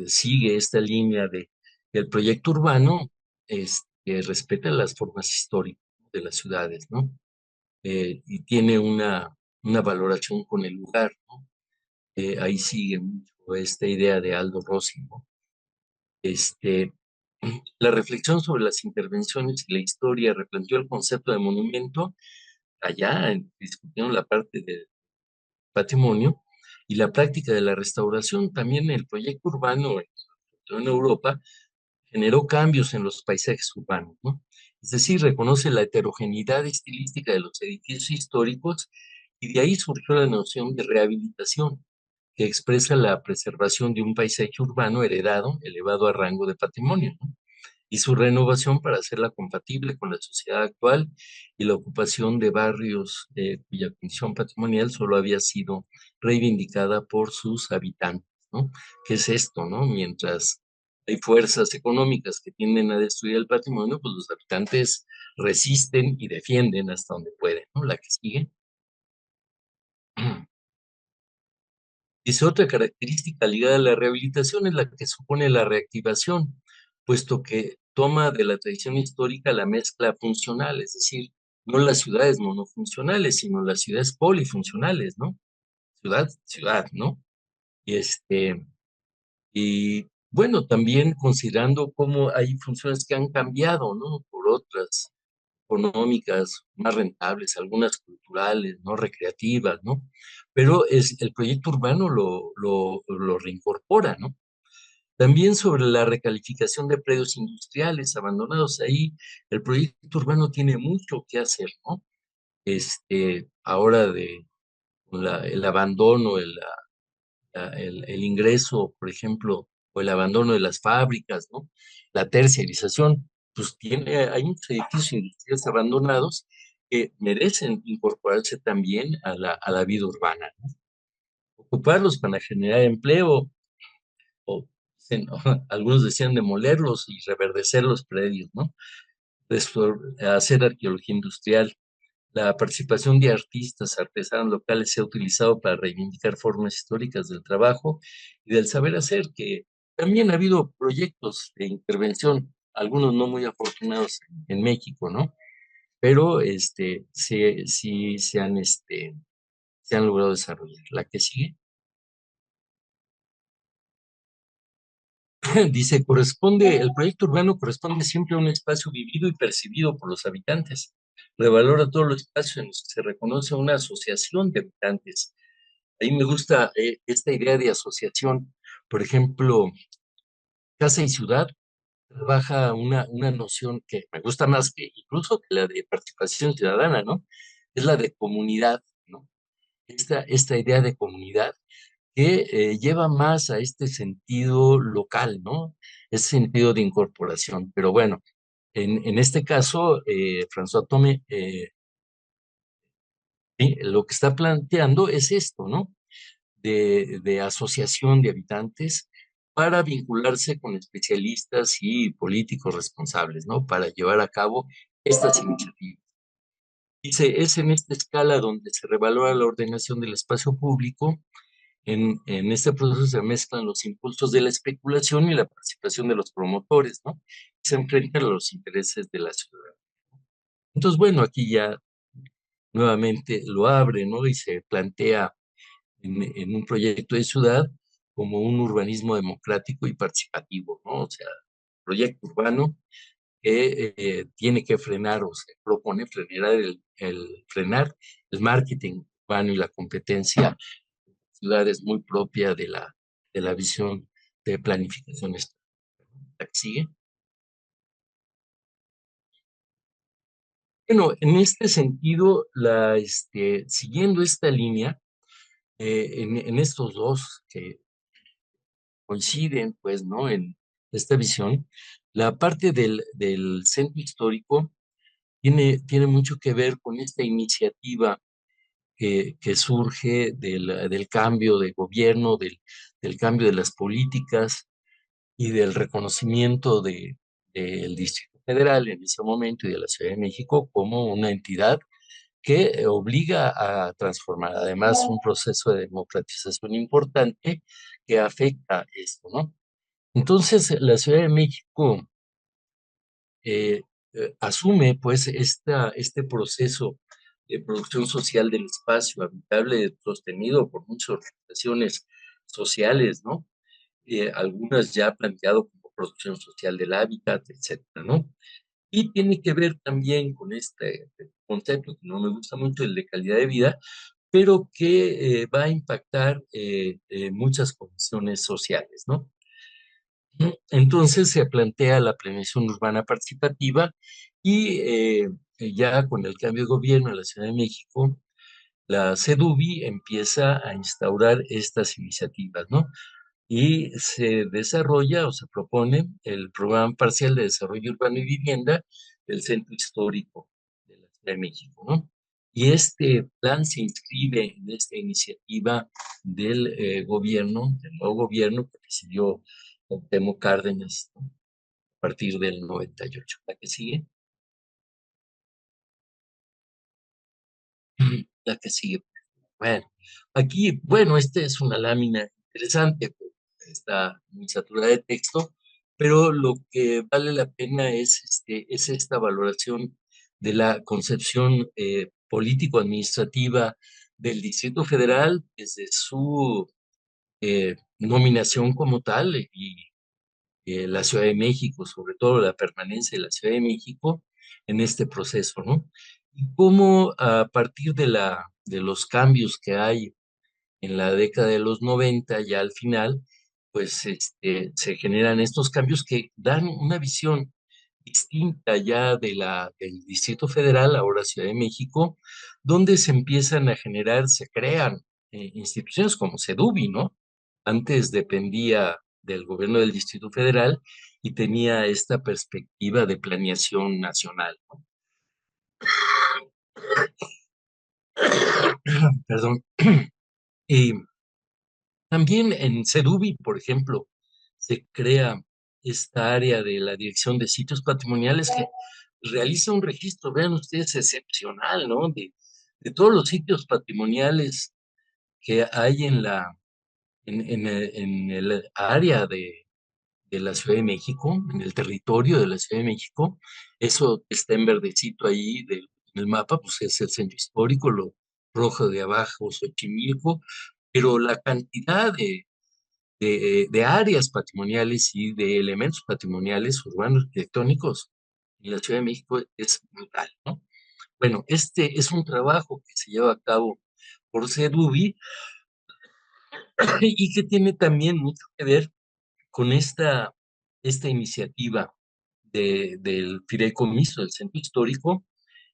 sigue esta línea de que el proyecto urbano respeta las formas históricas de las ciudades, ¿no? Y tiene una valoración con el lugar, ¿no? Ahí sigue mucho esta idea de Aldo Rossi, ¿no? Este, la reflexión sobre las intervenciones y la historia replanteó el concepto de monumento, allá discutieron la parte del patrimonio y la práctica de la restauración. También el proyecto urbano en Europa generó cambios en los paisajes urbanos, ¿no? Es decir, reconoce la heterogeneidad estilística de los edificios históricos y de ahí surgió la noción de rehabilitación, que expresa la preservación de un paisaje urbano heredado, elevado a rango de patrimonio, ¿no? Y su renovación para hacerla compatible con la sociedad actual y la ocupación de barrios cuya condición patrimonial solo había sido reivindicada por sus habitantes, ¿no? ¿Qué es esto, no? Mientras hay fuerzas económicas que tienden a destruir el patrimonio, pues los habitantes resisten y defienden hasta donde pueden, ¿no? La que sigue. Dice, otra característica ligada a la rehabilitación es la que supone la reactivación, puesto que toma de la tradición histórica la mezcla funcional, es decir, no las ciudades monofuncionales, sino las ciudades polifuncionales, ¿no? Ciudad, ciudad, ¿no? Y y bueno, también considerando cómo hay funciones que han cambiado, ¿no? Por otras económicas, más rentables, algunas culturales, ¿no? Recreativas, ¿no? Pero el proyecto urbano lo reincorpora, ¿no? También sobre la recalificación de predios industriales abandonados ahí, el proyecto urbano tiene mucho que hacer, ¿no? Ahora el abandono, el ingreso, por ejemplo, o el abandono de las fábricas, ¿no? La terciarización, pues hay muchos edificios industriales abandonados que merecen incorporarse también a la vida urbana, ¿no? Ocuparlos para generar empleo, o algunos decían demolerlos y reverdecer los predios, ¿no? Hacer arqueología industrial. La participación de artistas, artesanos locales se ha utilizado para reivindicar formas históricas del trabajo y del saber hacer, que también ha habido proyectos de intervención, algunos no muy afortunados en México, ¿no? Pero sí, sí se han logrado desarrollar. La que sigue. Dice, el proyecto urbano corresponde siempre a un espacio vivido y percibido por los habitantes. Revalora todos los espacios en los que se reconoce una asociación de habitantes. Ahí me gusta esta idea de asociación. Por ejemplo, Casa y Ciudad trabaja una noción que me gusta más que incluso que la de participación ciudadana, ¿no? Es la de comunidad, ¿no? Esta idea de comunidad que lleva más a este sentido local, ¿no? Ese sentido de incorporación. Pero bueno, en este caso, François Tomé, sí, lo que está planteando es esto, ¿no? De asociación de habitantes para vincularse con especialistas y políticos responsables, ¿no? Para llevar a cabo estas iniciativas. Dice, es en esta escala donde se revalora la ordenación del espacio público. En este proceso se mezclan los impulsos de la especulación y la participación de los promotores, ¿no? Se enfrentan a los intereses de la ciudad. Entonces, bueno, aquí ya nuevamente lo abre, ¿no? Y se plantea en un proyecto de ciudad como un urbanismo democrático y participativo, ¿no? O sea, proyecto urbano que tiene que frenar o se propone frenar el marketing urbano y la competencia en ciudades muy propia de la visión de planificación estratégica. ¿La que sigue? Bueno, en este sentido, siguiendo esta línea, en estos dos que coinciden, pues, ¿no? En esta visión, la parte del centro histórico tiene mucho que ver con esta iniciativa que surge del cambio de gobierno, del cambio de las políticas y del reconocimiento del Distrito Federal en ese momento y de la Ciudad de México como una entidad que obliga a transformar, además, un proceso de democratización importante que afecta esto, ¿no? Entonces, la Ciudad de México eh, asume pues este proceso de producción social del espacio habitable sostenido por muchas organizaciones sociales, ¿no? Algunas ya planteado como producción social del hábitat, etcétera, ¿no? Y tiene que ver también con este concepto que no me gusta mucho, el de calidad de vida, pero que va a impactar muchas condiciones sociales, ¿no? Entonces se plantea la planeación urbana participativa y ya con el cambio de gobierno en la Ciudad de México, la CEDUBI empieza a instaurar estas iniciativas, ¿no? Y se desarrolla o se propone el Programa Parcial de Desarrollo Urbano y Vivienda del Centro Histórico de la Ciudad de México, ¿no? Y este plan se inscribe en esta iniciativa del gobierno, del nuevo gobierno que presidió Cuauhtémoc Cárdenas, ¿no? A partir del 98. ¿La que sigue? La que sigue. Bueno, aquí, bueno, esta es una lámina interesante, pues, está muy saturada de texto, pero lo que vale la pena es esta valoración de la concepción político-administrativa del Distrito Federal desde su nominación como tal y la Ciudad de México, sobre todo la permanencia de la Ciudad de México en este proceso, ¿no? Y cómo a partir de los cambios que hay en la década de los 90, ya al final, pues se generan estos cambios que dan una visión distinta ya del Distrito Federal, ahora Ciudad de México, donde se empiezan a generar, se crean instituciones como CEDUBI, ¿no? Antes dependía del gobierno del Distrito Federal y tenía esta perspectiva de planeación nacional, ¿no? Perdón. Y también en CEDUBI, por ejemplo, se crea esta área de la Dirección de Sitios Patrimoniales que realiza un registro, vean ustedes, excepcional, ¿no? De todos los sitios patrimoniales que hay en el área de la Ciudad de México, en el territorio de la Ciudad de México. Eso que está en verdecito ahí en el mapa, pues es el centro histórico, lo rojo de abajo, Xochimilco, pero la cantidad de áreas patrimoniales y de elementos patrimoniales urbanos arquitectónicos en la Ciudad de México es brutal, ¿no? Bueno, este es un trabajo que se lleva a cabo por CEDUBI y que tiene también mucho que ver con esta iniciativa del fideicomiso del centro histórico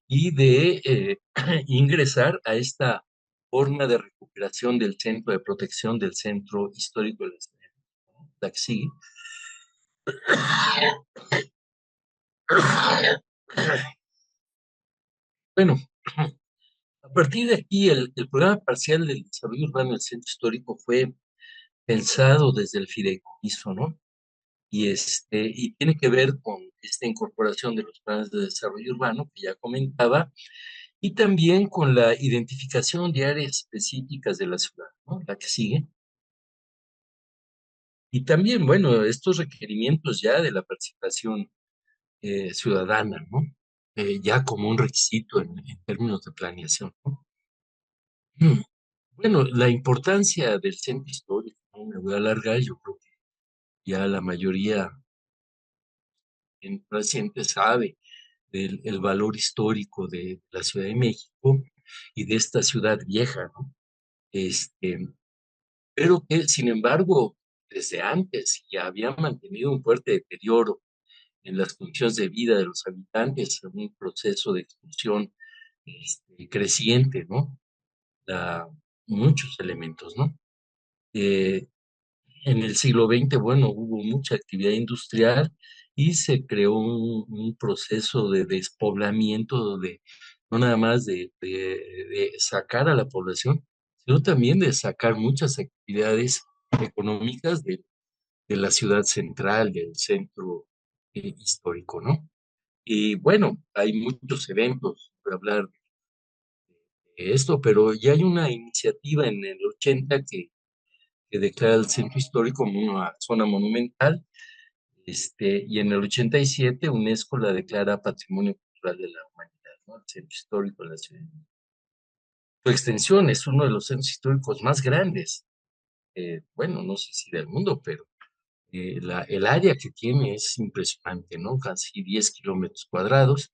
y de ingresar a esta forma de recuperación del centro de protección del centro histórico de la ciudad, la que sigue. Bueno, a partir de aquí, el programa parcial del desarrollo urbano del centro histórico fue pensado desde el fideicomiso, ¿no? Y tiene que ver con esta incorporación de los planes de desarrollo urbano que ya comentaba, y también con la identificación de áreas específicas de la ciudad, ¿no? La que sigue. Y también, bueno, estos requerimientos ya de la participación ciudadana, ¿no? Ya como un requisito en términos de planeación, ¿no? Bueno, la importancia del centro histórico, no me voy a alargar, yo creo que ya la mayoría en reciente sabe del el valor histórico de la Ciudad de México y de esta ciudad vieja, ¿no? Este, pero que, sin embargo, desde antes ya había mantenido un fuerte deterioro en las condiciones de vida de los habitantes, en un proceso de expulsión creciente, ¿no? Da muchos elementos, ¿no? Eh, En el siglo XX, bueno, hubo mucha actividad industrial y se creó un proceso de despoblamiento, no nada más de sacar a la población, sino también de sacar muchas actividades económicas de la ciudad central, del centro histórico, ¿no? Y bueno, hay muchos eventos para hablar de esto, pero ya hay una iniciativa en el 80 que declara el centro histórico como una zona monumental, y en el 87 UNESCO la declara Patrimonio Cultural de la Humanidad, ¿no? El centro histórico de la ciudad. Su extensión es uno de los centros históricos más grandes, bueno, no sé si del mundo, pero el área que tiene es impresionante, ¿no? Casi 10 kilómetros cuadrados,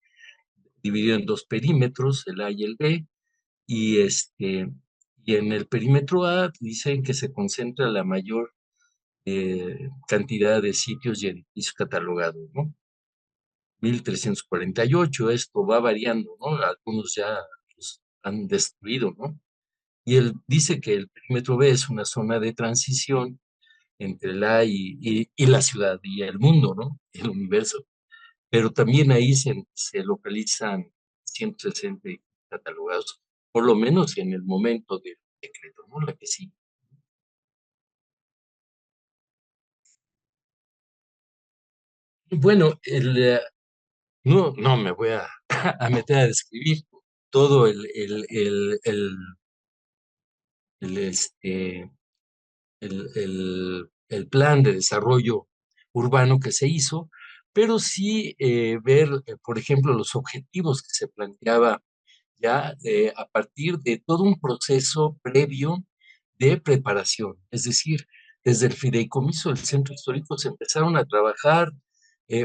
dividido en dos perímetros, el A y el B, y, y en el perímetro A dicen que se concentra la mayor cantidad de sitios y edificios catalogados, ¿no? 1348, esto va variando, ¿no? Algunos ya los han destruido, ¿no? Y él dice que el perímetro B es una zona de transición entre la y la ciudad y el mundo, ¿no? El universo. Pero también ahí se localizan 160 catalogados, por lo menos en el momento del decreto, ¿no? La que sí. Bueno, no me voy a, a meter a describir todo el, este, el plan de desarrollo urbano que se hizo, pero sí ver, por ejemplo, los objetivos que se planteaba ya a partir de todo un proceso previo de preparación. Es decir, desde el fideicomiso del centro histórico se empezaron a trabajar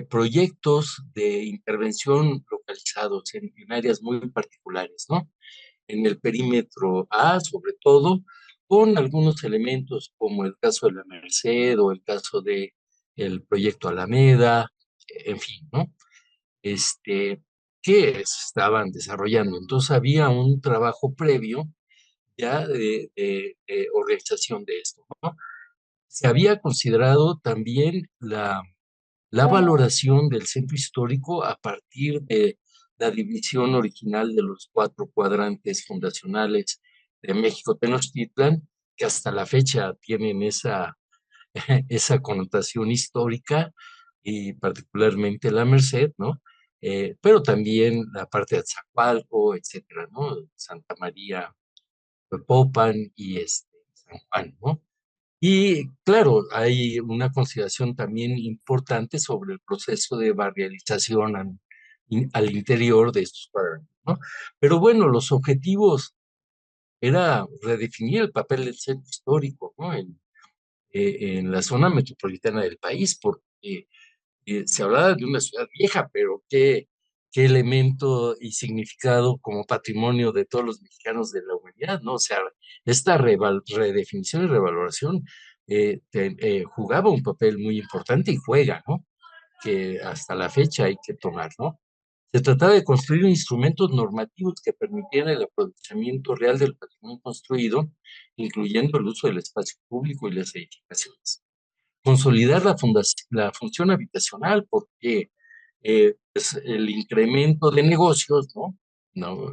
proyectos de intervención localizados en áreas muy particulares, ¿no? En el perímetro A, sobre todo, con algunos elementos como el caso de la Merced o el caso de el proyecto Alameda, en fin, ¿no? Este, que se estaban desarrollando. Entonces había un trabajo previo ya de organización de esto, ¿no? Se había considerado también la valoración del centro histórico a partir de la división original de los cuatro cuadrantes fundacionales de México Tenochtitlan, que hasta la fecha tienen esa connotación histórica y particularmente la Merced, ¿no? Pero también la parte de Azcapotzalco, etcétera, ¿no? Santa María, Popan y San Juan, ¿no? Y claro, hay una consideración también importante sobre el proceso de barrialización al interior de estos cuadrantes, ¿no? Pero bueno, los objetivos era redefinir el papel del centro histórico, ¿no? En la zona metropolitana del país, porque se hablaba de una ciudad vieja, pero qué elemento y significado como patrimonio de todos los mexicanos de la humanidad, ¿no? O sea, esta redefinición y revaloración jugaba un papel muy importante y juega, ¿no? Que hasta la fecha hay que tomar, ¿no? Se trataba de construir instrumentos normativos que permitieran el aprovechamiento real del patrimonio construido, incluyendo el uso del espacio público y las edificaciones. Consolidar la función habitacional, porque pues, el incremento de negocios, ¿no? ¿No?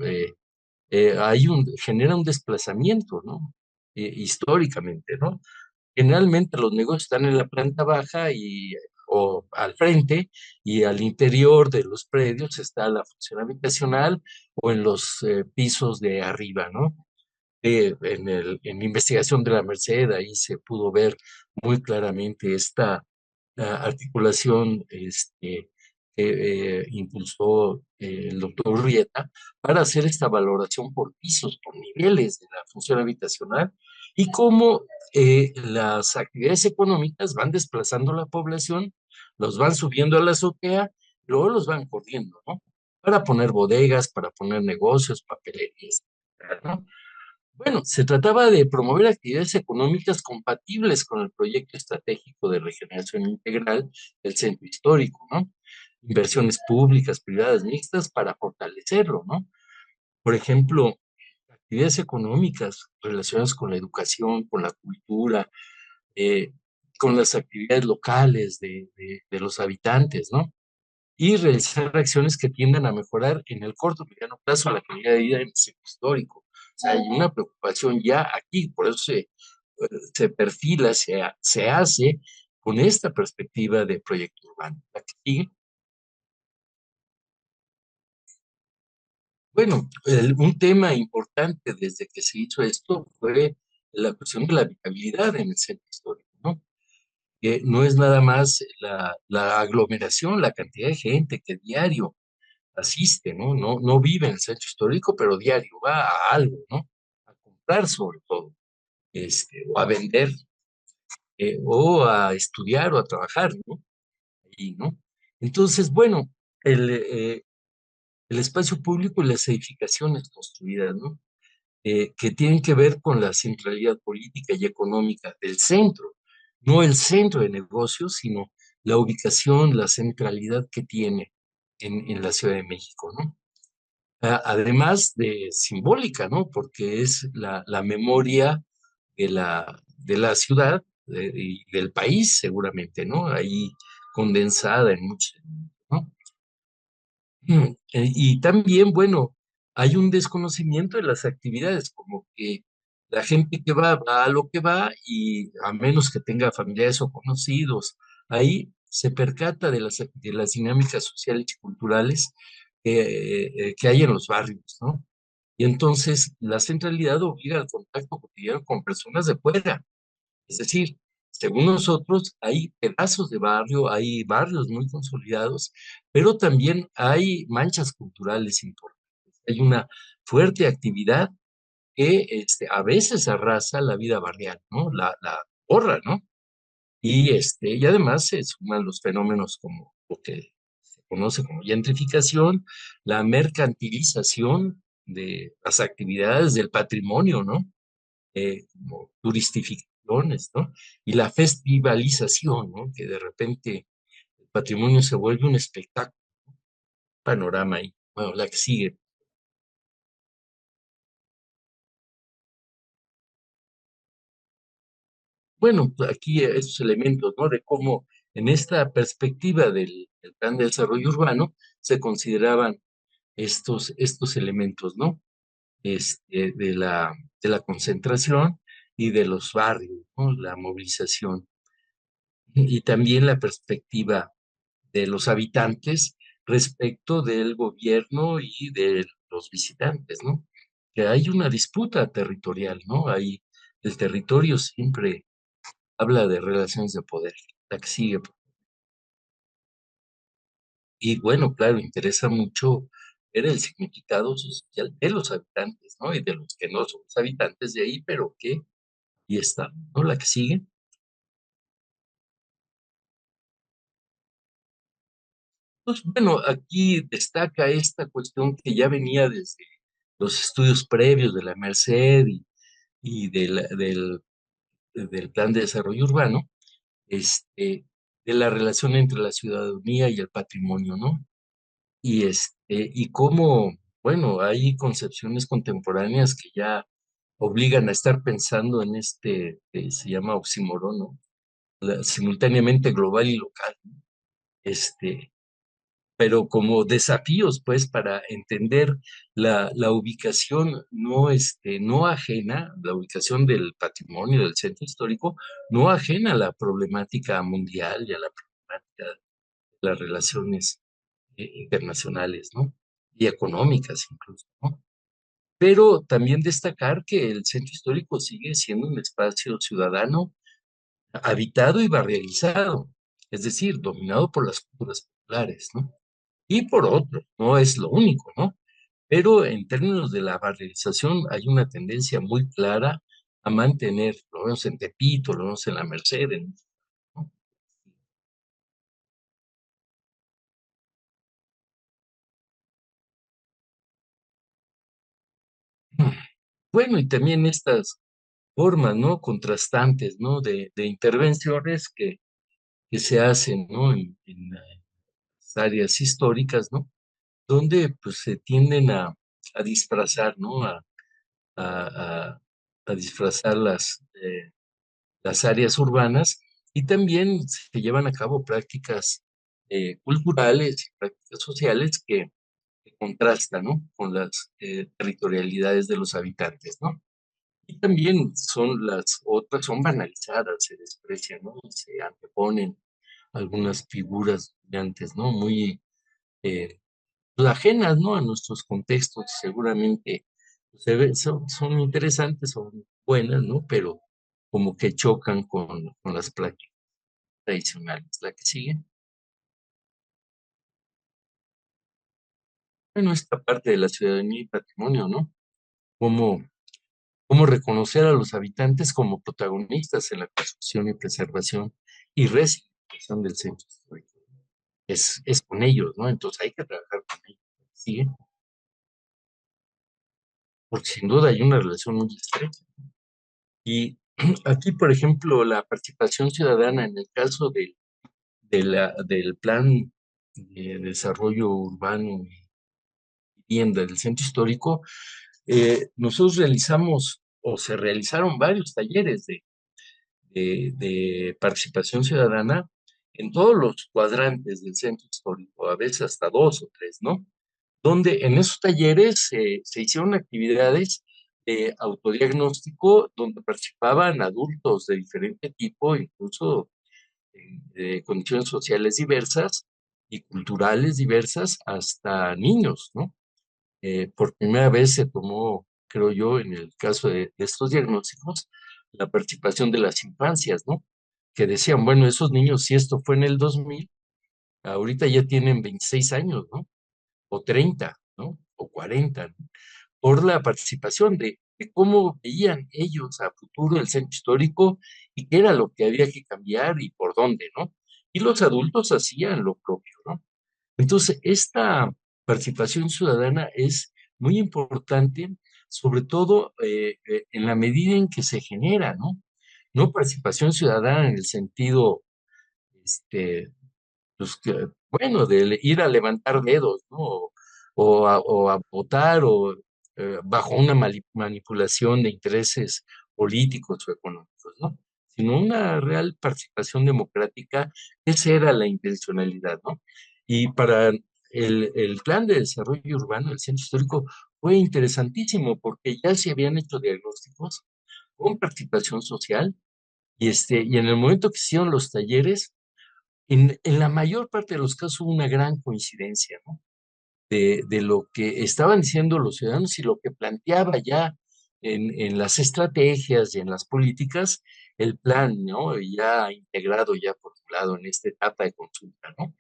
Genera un desplazamiento, ¿no? Históricamente, ¿no? Generalmente los negocios están en la planta baja o al frente, y al interior de los predios está la función habitacional o en los pisos de arriba, ¿no? En la investigación de la Merced, ahí se pudo ver muy claramente esta articulación que impulsó el doctor Urrieta para hacer esta valoración por pisos, por niveles de la función habitacional, y cómo las actividades económicas van desplazando la población, los van subiendo a la azotea, luego los van corriendo, ¿no? Para poner bodegas, para poner negocios, papelerías, ¿no? Bueno, se trataba de promover actividades económicas compatibles con el proyecto estratégico de regeneración integral del centro histórico, ¿no? Inversiones públicas, privadas, mixtas para fortalecerlo, ¿no? Por ejemplo, actividades económicas relacionadas con la educación, con la cultura, eh, con las actividades locales de los habitantes, ¿no? Y realizar acciones que tiendan a mejorar en el corto y mediano plazo la calidad de vida en el centro histórico. O sea, hay una preocupación ya aquí, por eso se perfila, se hace con esta perspectiva de proyecto urbano. La que sigue. Bueno, un tema importante desde que se hizo esto fue la cuestión de la habitabilidad en el centro histórico, ¿no? Que no es nada más la aglomeración, la cantidad de gente que diario asiste, ¿no? No vive en el centro histórico, pero diario va a algo, ¿no? A comprar sobre todo, o a vender, o a estudiar o a trabajar, ¿no? Ahí, ¿no? Entonces, bueno, el, eh, el espacio público y las edificaciones construidas, ¿no? Que tienen que ver con la centralidad política y económica del centro, no el centro de negocios, sino la ubicación, la centralidad que tiene en la Ciudad de México, ¿no? Además de simbólica, ¿no? Porque es la memoria de la ciudad y del país, seguramente, ¿no? Ahí condensada en muchos, ¿no? Y también, bueno, hay un desconocimiento de las actividades, como que la gente que va a lo que va, y a menos que tenga familiares o conocidos, ahí se percata de las dinámicas sociales y culturales que hay en los barrios, ¿no? Y entonces la centralidad obliga al contacto cotidiano con personas de fuera. Es decir, según nosotros, hay pedazos de barrio, hay barrios muy consolidados, pero también hay manchas culturales importantes. Hay una fuerte actividad que a veces arrasa la vida barrial, ¿no? La borra, ¿no? Y además se suman los fenómenos como lo que se conoce como gentrificación, la mercantilización de las actividades del patrimonio, ¿no? Como turistificaciones, ¿no? Y la festivalización, ¿no? Que de repente el patrimonio se vuelve un espectáculo, panorama ahí. Bueno, la que sigue. Bueno, pues aquí estos elementos, ¿no? De cómo en esta perspectiva del plan de desarrollo urbano se consideraban estos elementos, ¿no? De la concentración y de los barrios, ¿no? La movilización. Y también la perspectiva de los habitantes respecto del gobierno y de los visitantes, ¿no? Que hay una disputa territorial, ¿no? El territorio siempre habla de relaciones de poder. La que sigue. Y bueno, claro, interesa mucho ver el significado social de los habitantes, ¿no? Y de los que no somos habitantes de ahí, pero que y está, ¿no? La que sigue. Pues bueno, aquí destaca esta cuestión que ya venía desde los estudios previos de la Merced y del Plan de Desarrollo Urbano, de la relación entre la ciudadanía y el patrimonio, ¿no? Y cómo, bueno, hay concepciones contemporáneas que ya obligan a estar pensando en que se llama oxímoron, ¿no? Simultáneamente global y local, ¿no? Este, pero como desafíos, pues, para entender la ubicación no ajena, la ubicación del patrimonio del centro histórico, no ajena a la problemática mundial y a la problemática de las relaciones internacionales, ¿no? Y económicas incluso, ¿no? Pero también destacar que el centro histórico sigue siendo un espacio ciudadano habitado y barrializado, es decir, dominado por las culturas populares, ¿no? Y por otro, no es lo único, ¿no? Pero en términos de la barrialización hay una tendencia muy clara a mantener, lo vemos en Tepito, lo vemos en la Merced, ¿no? Bueno, y también estas formas, ¿no? Contrastantes, ¿no? De intervenciones que se hacen, ¿no? En las áreas históricas, ¿no? Donde pues se tienden a disfrazar, ¿no? A, a- a disfrazar las áreas urbanas y también se llevan a cabo prácticas culturales y prácticas sociales que contrastan, ¿no? Con las territorialidades de los habitantes, ¿no? Y también las otras son banalizadas, se desprecian, ¿no? Se anteponen algunas figuras brillantes, ¿no? Muy eh, pues, ajenas, ¿no? A nuestros contextos, seguramente son interesantes, son buenas, ¿no? Pero como que chocan con las prácticas tradicionales. La que sigue. Bueno, esta parte de la ciudadanía y patrimonio, ¿no? Cómo, cómo reconocer a los habitantes como protagonistas en la construcción y preservación y resignificación del centro histórico. Es con ellos, ¿no? Entonces hay que trabajar con ellos. ¿Sí? Porque sin duda hay una relación muy estrecha. Y aquí, por ejemplo, la participación ciudadana en el caso del plan de desarrollo urbano y vivienda del centro histórico, nosotros realizamos o se realizaron varios talleres de participación ciudadana en todos los cuadrantes del centro histórico, a veces hasta dos o tres, ¿no? Donde en esos talleres se hicieron actividades de autodiagnóstico donde participaban adultos de diferente tipo, incluso de condiciones sociales diversas y culturales diversas, hasta niños, ¿no? Por primera vez se tomó, creo yo, en el caso de estos diagnósticos, la participación de las infancias, ¿no? que decían, bueno, esos niños, si esto fue en el 2000, ahorita ya tienen 26 años, ¿no? O 30, ¿no? O 40, ¿no? Por la participación de cómo veían ellos a futuro el centro histórico y qué era lo que había que cambiar y por dónde, ¿no? Y los adultos hacían lo propio, ¿no? Entonces, esta participación ciudadana es muy importante, sobre todo en la medida en que se genera, ¿no? No participación ciudadana en el sentido, este, pues, bueno, de ir a levantar dedos, ¿no? O a votar o bajo una manipulación de intereses políticos o económicos, ¿no? Sino una real participación democrática, esa era la intencionalidad, ¿no? Y para el plan de desarrollo urbano del centro histórico fue interesantísimo porque ya se habían hecho diagnósticos con participación social y en el momento que se hicieron los talleres, en la mayor parte de los casos hubo una gran coincidencia, ¿no? De lo que estaban diciendo los ciudadanos y lo que planteaba ya en las estrategias y en las políticas el plan, ¿no? Ya integrado, ya formulado en esta etapa de consulta, ¿no?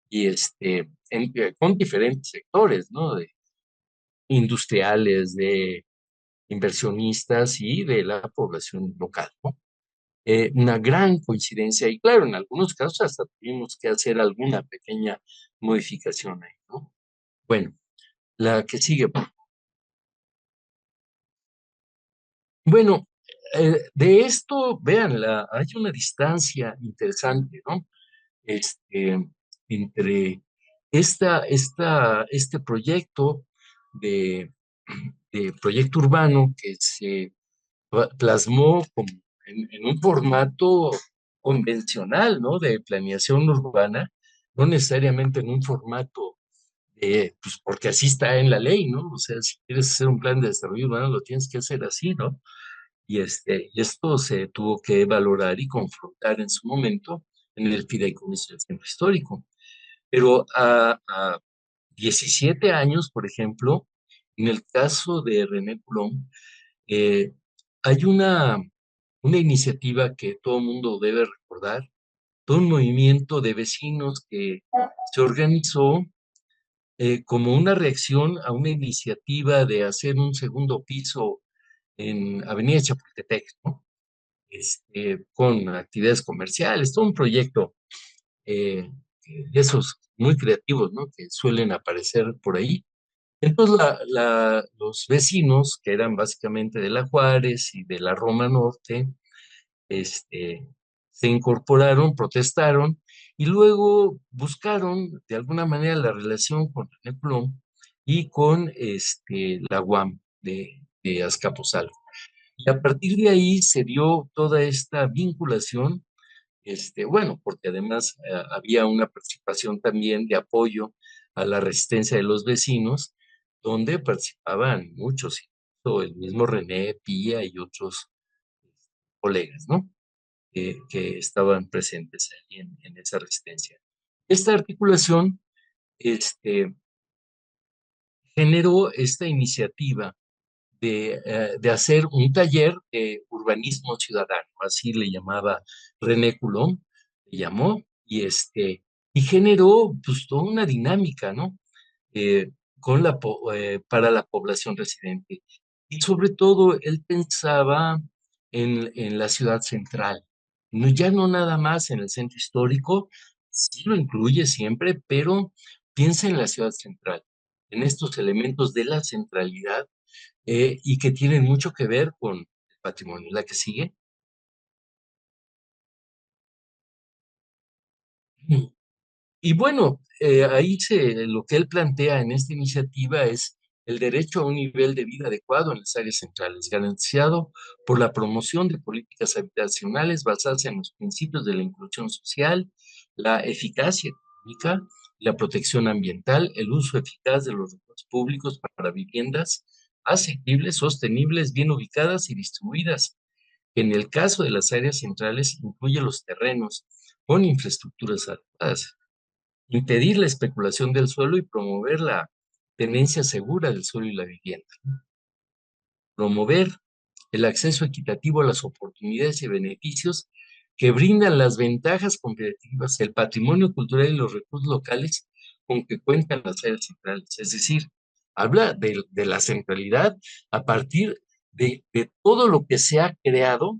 Y con diferentes sectores, ¿no? De industriales, de inversionistas y de la población local, ¿no? Una gran coincidencia y claro, en algunos casos hasta tuvimos que hacer alguna pequeña modificación ahí, ¿no? Bueno, la que sigue. Bueno, de esto, vean, hay una distancia interesante, ¿no? Este, entre este proyecto de, de proyecto urbano que se plasmó como en un formato convencional, ¿no? De planeación urbana, no necesariamente en un formato pues porque así está en la ley, ¿no? O sea, si quieres hacer un plan de desarrollo urbano, lo tienes que hacer así, ¿no? Y esto se tuvo que valorar y confrontar en su momento en el fideicomiso del centro histórico. Pero a 17 años, por ejemplo, en el caso de René Coulomb, eh, hay una iniciativa que todo el mundo debe recordar, todo un movimiento de vecinos que se organizó como una reacción a una iniciativa de hacer un segundo piso en Avenida Chapultepec, ¿no? Con actividades comerciales, todo un proyecto de esos muy creativos, ¿no? Que suelen aparecer por ahí. Entonces, los vecinos, que eran básicamente de la Juárez y de la Roma Norte, este, se incorporaron, protestaron y luego buscaron de alguna manera la relación con René Plum y con la UAM de Azcapotzalco. Y a partir de ahí se dio toda esta vinculación, bueno, porque además había una participación también de apoyo a la resistencia de los vecinos, donde participaban muchos, incluso el mismo René Pía y otros colegas, ¿no? Que estaban presentes ahí en esa resistencia. Esta articulación generó esta iniciativa de hacer un taller de urbanismo ciudadano, así le llamaba René Coulomb, le llamó, y generó pues toda una dinámica, ¿no? Eh, para la población residente. Y sobre todo, él pensaba en la ciudad central, no, ya no nada más en el centro histórico, sí lo incluye siempre, pero piensa en la ciudad central, en estos elementos de la centralidad y que tienen mucho que ver con el patrimonio. La que sigue. Y bueno, lo que él plantea en esta iniciativa es el derecho a un nivel de vida adecuado en las áreas centrales, garantizado por la promoción de políticas habitacionales basadas en los principios de la inclusión social, la eficacia económica, la protección ambiental, el uso eficaz de los recursos públicos para viviendas asequibles, sostenibles, bien ubicadas y distribuidas. En el caso de las áreas centrales, incluye los terrenos con infraestructuras adecuadas, impedir la especulación del suelo y promover la tenencia segura del suelo y la vivienda. Promover el acceso equitativo a las oportunidades y beneficios que brindan las ventajas competitivas, el patrimonio cultural y los recursos locales con que cuentan las áreas centrales. Es decir, habla de la centralidad a partir de todo lo que se ha creado,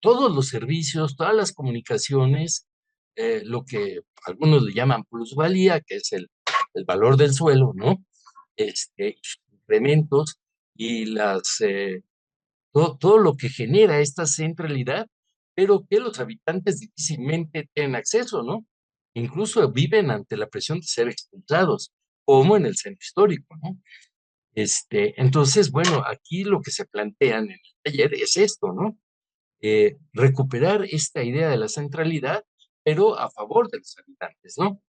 todos los servicios, todas las comunicaciones, lo que algunos le llaman plusvalía, que es el valor del suelo, ¿no? Incrementos y todo lo que genera esta centralidad, pero que los habitantes difícilmente tienen acceso, ¿no? Incluso viven ante la presión de ser expulsados, como en el centro histórico, ¿no? Entonces, bueno, aquí lo que se plantean en el taller es esto, ¿no? Recuperar esta idea de la centralidad, pero a favor de los habitantes, ¿no?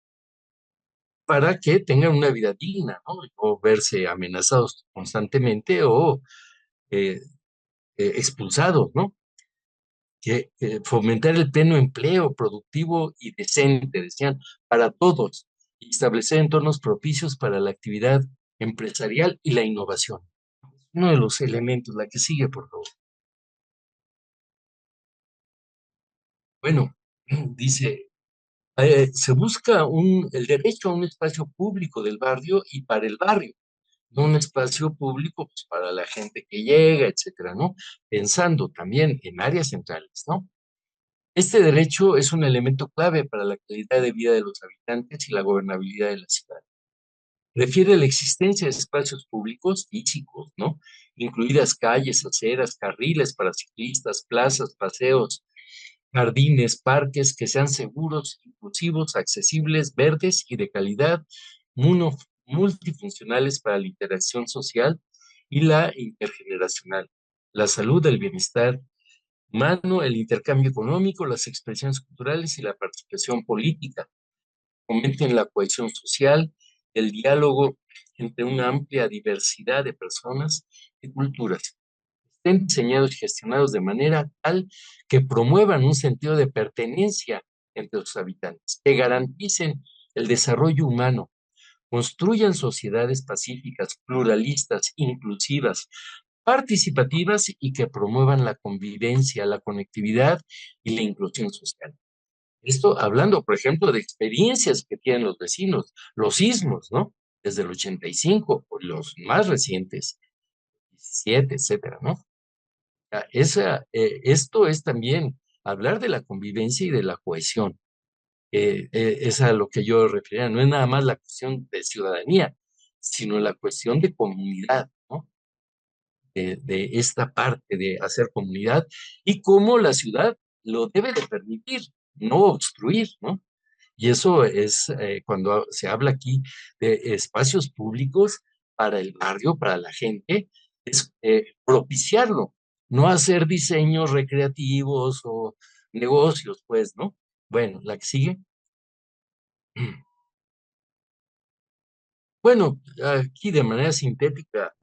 Para que tengan una vida digna, ¿no? Y no verse amenazados constantemente o eh, expulsados, ¿no? Que fomentar el pleno empleo productivo y decente, decían, para todos, y establecer entornos propicios para la actividad empresarial y la innovación. Uno de los elementos, la que sigue, por favor. Bueno, dice, se busca el derecho a un espacio público del barrio y para el barrio, no un espacio público pues, para la gente que llega, etcétera, ¿no? Pensando también en áreas centrales, ¿no? Este derecho es un elemento clave para la calidad de vida de los habitantes y la gobernabilidad de la ciudad. Refiere a la existencia de espacios públicos físicos, ¿no? Incluidas calles, aceras, carriles para ciclistas, plazas, paseos, jardines, parques que sean seguros, inclusivos, accesibles, verdes y de calidad, multifuncionales para la interacción social y la intergeneracional, la salud, el bienestar humano, el intercambio económico, las expresiones culturales y la participación política. Fomenten la cohesión social, el diálogo entre una amplia diversidad de personas y culturas. Estén diseñados y gestionados de manera tal que promuevan un sentido de pertenencia entre los habitantes, que garanticen el desarrollo humano, construyan sociedades pacíficas, pluralistas, inclusivas, participativas y que promuevan la convivencia, la conectividad y la inclusión social. Esto hablando, por ejemplo, de experiencias que tienen los vecinos, los sismos, ¿no? Desde el 85, o los más recientes, 17, etcétera, ¿no? Esto es también hablar de la convivencia y de la cohesión. Es a lo que yo refería, no es nada más la cuestión de ciudadanía, sino la cuestión de comunidad, ¿no? De esta parte de hacer comunidad y cómo la ciudad lo debe de permitir, no obstruir, ¿no? Y eso es cuando se habla aquí de espacios públicos para el barrio, para la gente, es propiciarlo, no hacer diseños recreativos o negocios, pues, ¿no? Bueno, la que sigue. Bueno, aquí de manera sintética,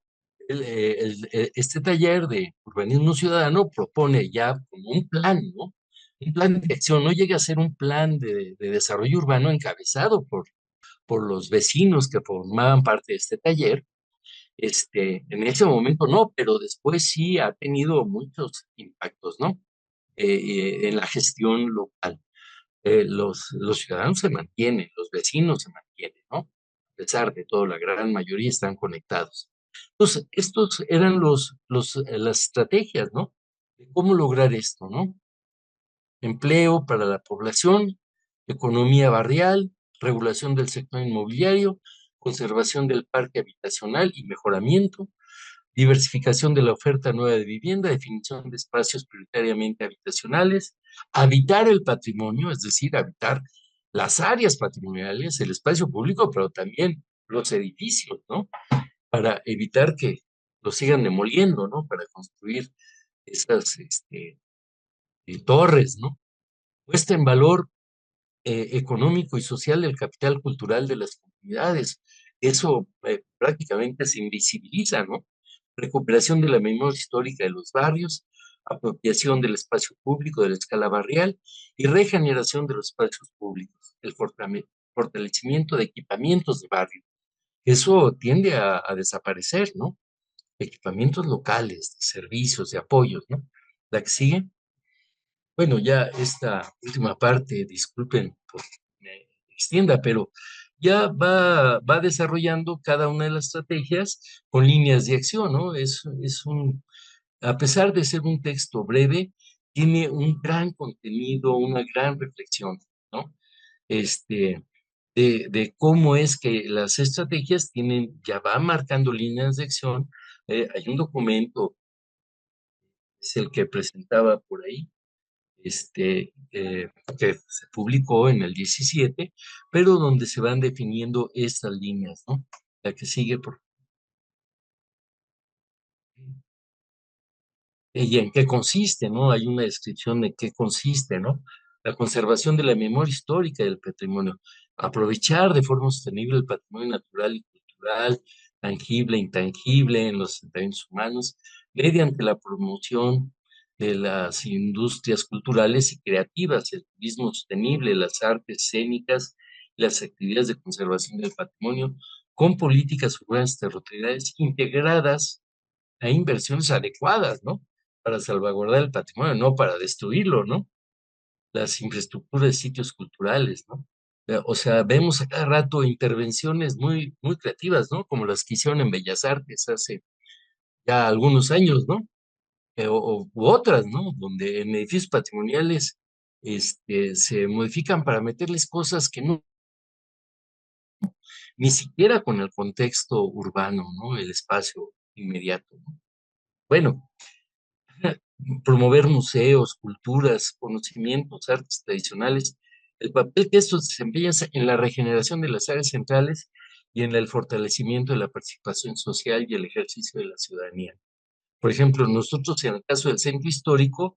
este taller de urbanismo ciudadano propone ya como un plan, ¿no? Un plan de acción, no llega a ser un plan de desarrollo urbano encabezado por los vecinos que formaban parte de este taller. En ese momento no, pero después sí ha tenido muchos impactos, ¿no? En la gestión local. Los ciudadanos se mantienen, los vecinos se mantienen, ¿no? A pesar de todo, la gran mayoría están conectados. Entonces, estos eran las estrategias, ¿no? De cómo lograr esto, ¿no? Empleo para la población, economía barrial, regulación del sector inmobiliario, conservación del parque habitacional y mejoramiento, diversificación de la oferta nueva de vivienda, definición de espacios prioritariamente habitacionales, habitar el patrimonio, es decir, habitar las áreas patrimoniales, el espacio público, pero también los edificios, ¿no? Para evitar que los sigan demoliendo, ¿no? Para construir esas torres, ¿no? Puesta en valor económico y social del capital cultural de las comunidades. Eso prácticamente se invisibiliza, ¿no? Recuperación de la memoria histórica de los barrios, apropiación del espacio público de la escala barrial y regeneración de los espacios públicos, el fortalecimiento de equipamientos de barrio. Eso tiende a desaparecer, ¿no? Equipamientos locales, de servicios, de apoyos, ¿no? La que sigue. bueno, ya esta última parte, disculpen por me extienda, pero ya va desarrollando cada una de las estrategias con líneas de acción, ¿no? A pesar de ser un texto breve, tiene un gran contenido, una gran reflexión, ¿no? Este, de cómo es que las estrategias ya van marcando líneas de acción. Hay un documento, es el que presentaba por ahí, que se publicó en el 17, pero donde se van definiendo estas líneas, ¿no? La que sigue, por y en qué consiste, ¿no? Hay una descripción de qué consiste, ¿no? La conservación de la memoria histórica del patrimonio, aprovechar de forma sostenible el patrimonio natural y cultural, tangible e intangible en los asentamientos humanos, mediante la promoción de las industrias culturales y creativas, el turismo sostenible, las artes escénicas, las actividades de conservación del patrimonio, con políticas urbanas territoriales integradas a inversiones adecuadas, ¿no? Para salvaguardar el patrimonio, no para destruirlo, ¿no? Las infraestructuras de sitios culturales, ¿no? O sea, vemos a cada rato intervenciones muy, muy creativas, ¿no? Como las que hicieron en Bellas Artes hace ya algunos años, ¿no? U otras, ¿no? Donde en edificios patrimoniales se modifican para meterles cosas que no, ni siquiera con el contexto urbano, ¿no? El espacio inmediato, ¿no? Bueno, promover museos, culturas, conocimientos, artes tradicionales, el papel que estos desempeñan en la regeneración de las áreas centrales y en el fortalecimiento de la participación social y el ejercicio de la ciudadanía. Por ejemplo, nosotros en el caso del centro histórico,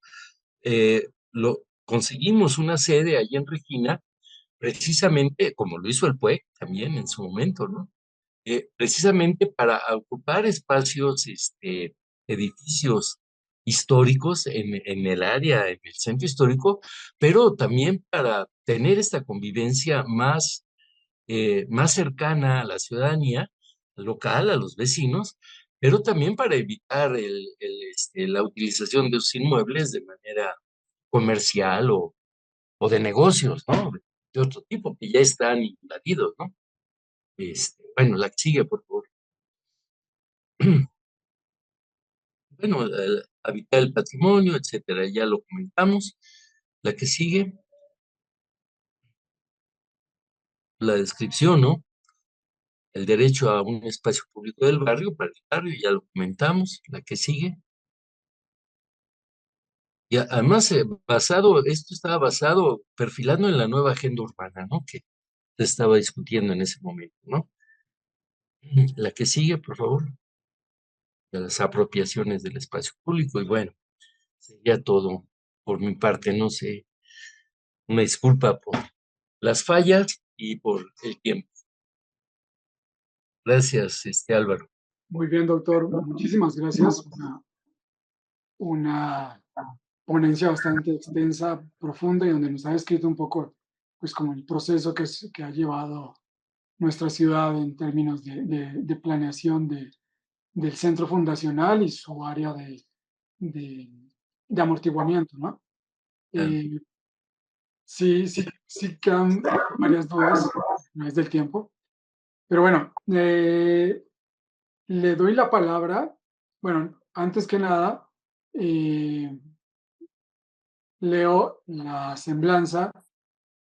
conseguimos una sede allí en Regina, precisamente como lo hizo el PUEC también en su momento, ¿no? Precisamente para ocupar espacios, edificios históricos en el área, en el centro histórico, pero también para tener esta convivencia más cercana a la ciudadanía local, a los vecinos, pero también para evitar la utilización de los inmuebles de manera comercial o de negocios, ¿no? De otro tipo, que ya están invadidos, ¿no? Bueno, la que sigue, por favor. Bueno, habitar el patrimonio, etcétera, ya lo comentamos. La que sigue, la descripción, ¿no? El derecho a un espacio público del barrio, para el barrio, ya lo comentamos. La que sigue. Y además, esto estaba basado, perfilando en la nueva agenda urbana, ¿no? Que se estaba discutiendo en ese momento, ¿no? La que sigue, por favor, de las apropiaciones del espacio público. Y bueno, sería todo por mi parte, no sé, una disculpa por las fallas y por el tiempo. Gracias, Álvaro. Muy bien, doctor. Muchísimas gracias. Una ponencia bastante extensa, profunda y donde nos ha descrito un poco, pues, como el proceso que ha llevado nuestra ciudad en términos de planeación del centro fundacional y su área de, de amortiguamiento, ¿no? Ah, Eh, sí quedan varias dudas a través del tiempo, pero bueno, le doy la palabra. Bueno, antes que nada, eh, leo la semblanza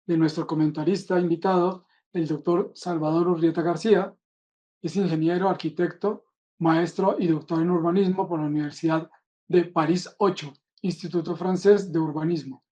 de nuestro comentarista invitado, el doctor Salvador Urrieta García. Es ingeniero, arquitecto, maestro y doctor en urbanismo por la Universidad de París 8, Instituto Francés de Urbanismo.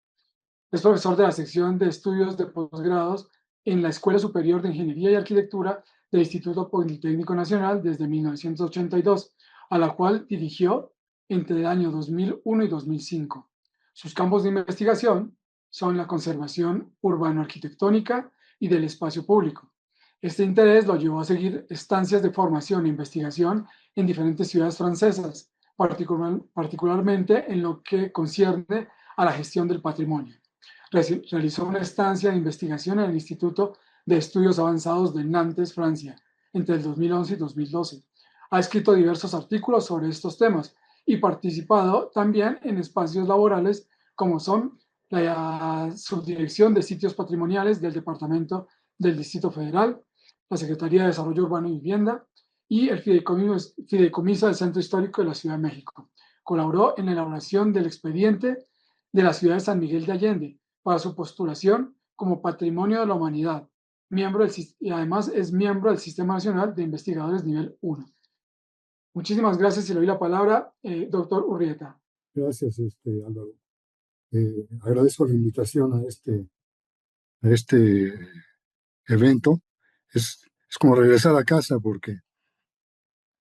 Es profesor de la sección de estudios de posgrados en la Escuela Superior de Ingeniería y Arquitectura del Instituto Politécnico Nacional desde 1982, a la cual dirigió entre el año 2001 y 2005. Sus campos de investigación son la conservación urbano-arquitectónica y del espacio público. Este interés lo llevó a seguir estancias de formación e investigación en diferentes ciudades francesas, particularmente en lo que concierne a la gestión del patrimonio. Realizó una estancia de investigación en el Instituto de Estudios Avanzados de Nantes, Francia, entre el 2011 y 2012. Ha escrito diversos artículos sobre estos temas y participado también en espacios laborales como son la Subdirección de Sitios Patrimoniales del Departamento del Distrito Federal, la Secretaría de Desarrollo Urbano y Vivienda y el Fideicomiso del Centro Histórico de la Ciudad de México. Colaboró en la elaboración del expediente de la ciudad de San Miguel de Allende para su postulación como Patrimonio de la Humanidad, y además es miembro del Sistema Nacional de Investigadores Nivel 1. Muchísimas gracias y le doy la palabra, doctor Urrieta. Gracias, Álvaro. Agradezco la invitación a este evento. Es como regresar a casa porque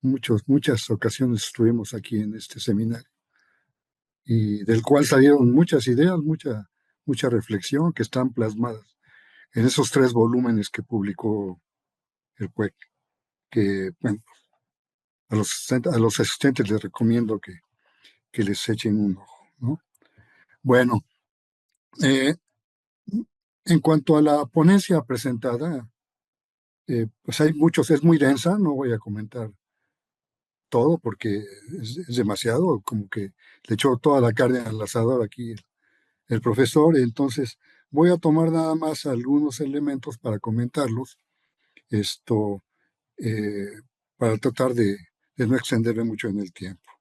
muchas ocasiones estuvimos aquí en este seminario y del cual salieron muchas ideas, mucha reflexión que están plasmadas en esos 3 volúmenes que publicó el CUEC, que bueno, a los asistentes les recomiendo que les echen un ojo, ¿no? Bueno, en cuanto a la ponencia presentada, pues hay muchos, es muy densa, no voy a comentar todo porque es demasiado, como que le echó toda la carne al asador aquí el profesor, entonces voy a tomar nada más algunos elementos para comentarlos, esto, eh, para tratar de no extenderme mucho en el tiempo.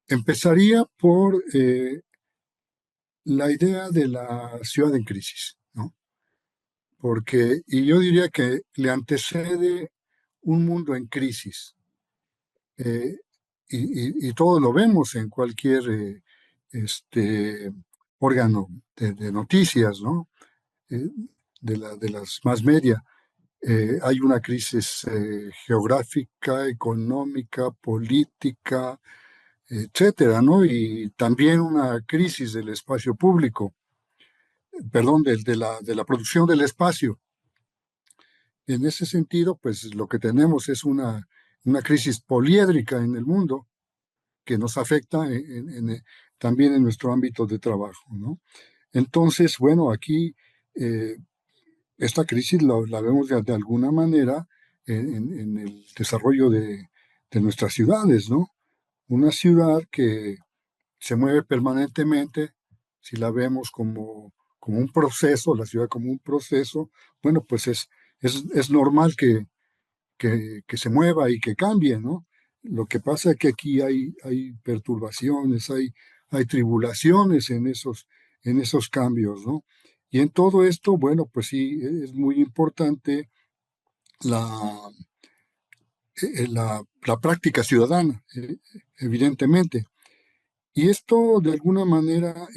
Empezaría por la idea de la ciudad en crisis, ¿no? Y yo diría que le antecede un mundo en crisis. eh, y todo lo vemos en cualquier órgano de noticias, ¿no? Eh, de las más media. Hay una crisis geográfica, económica, política, etcétera, ¿no? Y también una crisis del espacio público, perdón, de la producción del espacio. En ese sentido, pues lo que tenemos es una crisis poliédrica en el mundo que nos afecta también en nuestro ámbito de trabajo, ¿no? Entonces, bueno, aquí esta crisis la vemos de alguna manera en el desarrollo de nuestras ciudades, ¿no? Una ciudad que se mueve permanentemente, si la vemos como un proceso, la ciudad como un proceso, bueno, pues es normal que se mueva y que cambie, ¿no? Lo que pasa es que aquí hay perturbaciones, hay tribulaciones en esos cambios, ¿no? Y en todo esto, bueno, pues sí, es muy importante la, la práctica ciudadana, evidentemente. Y esto de alguna manera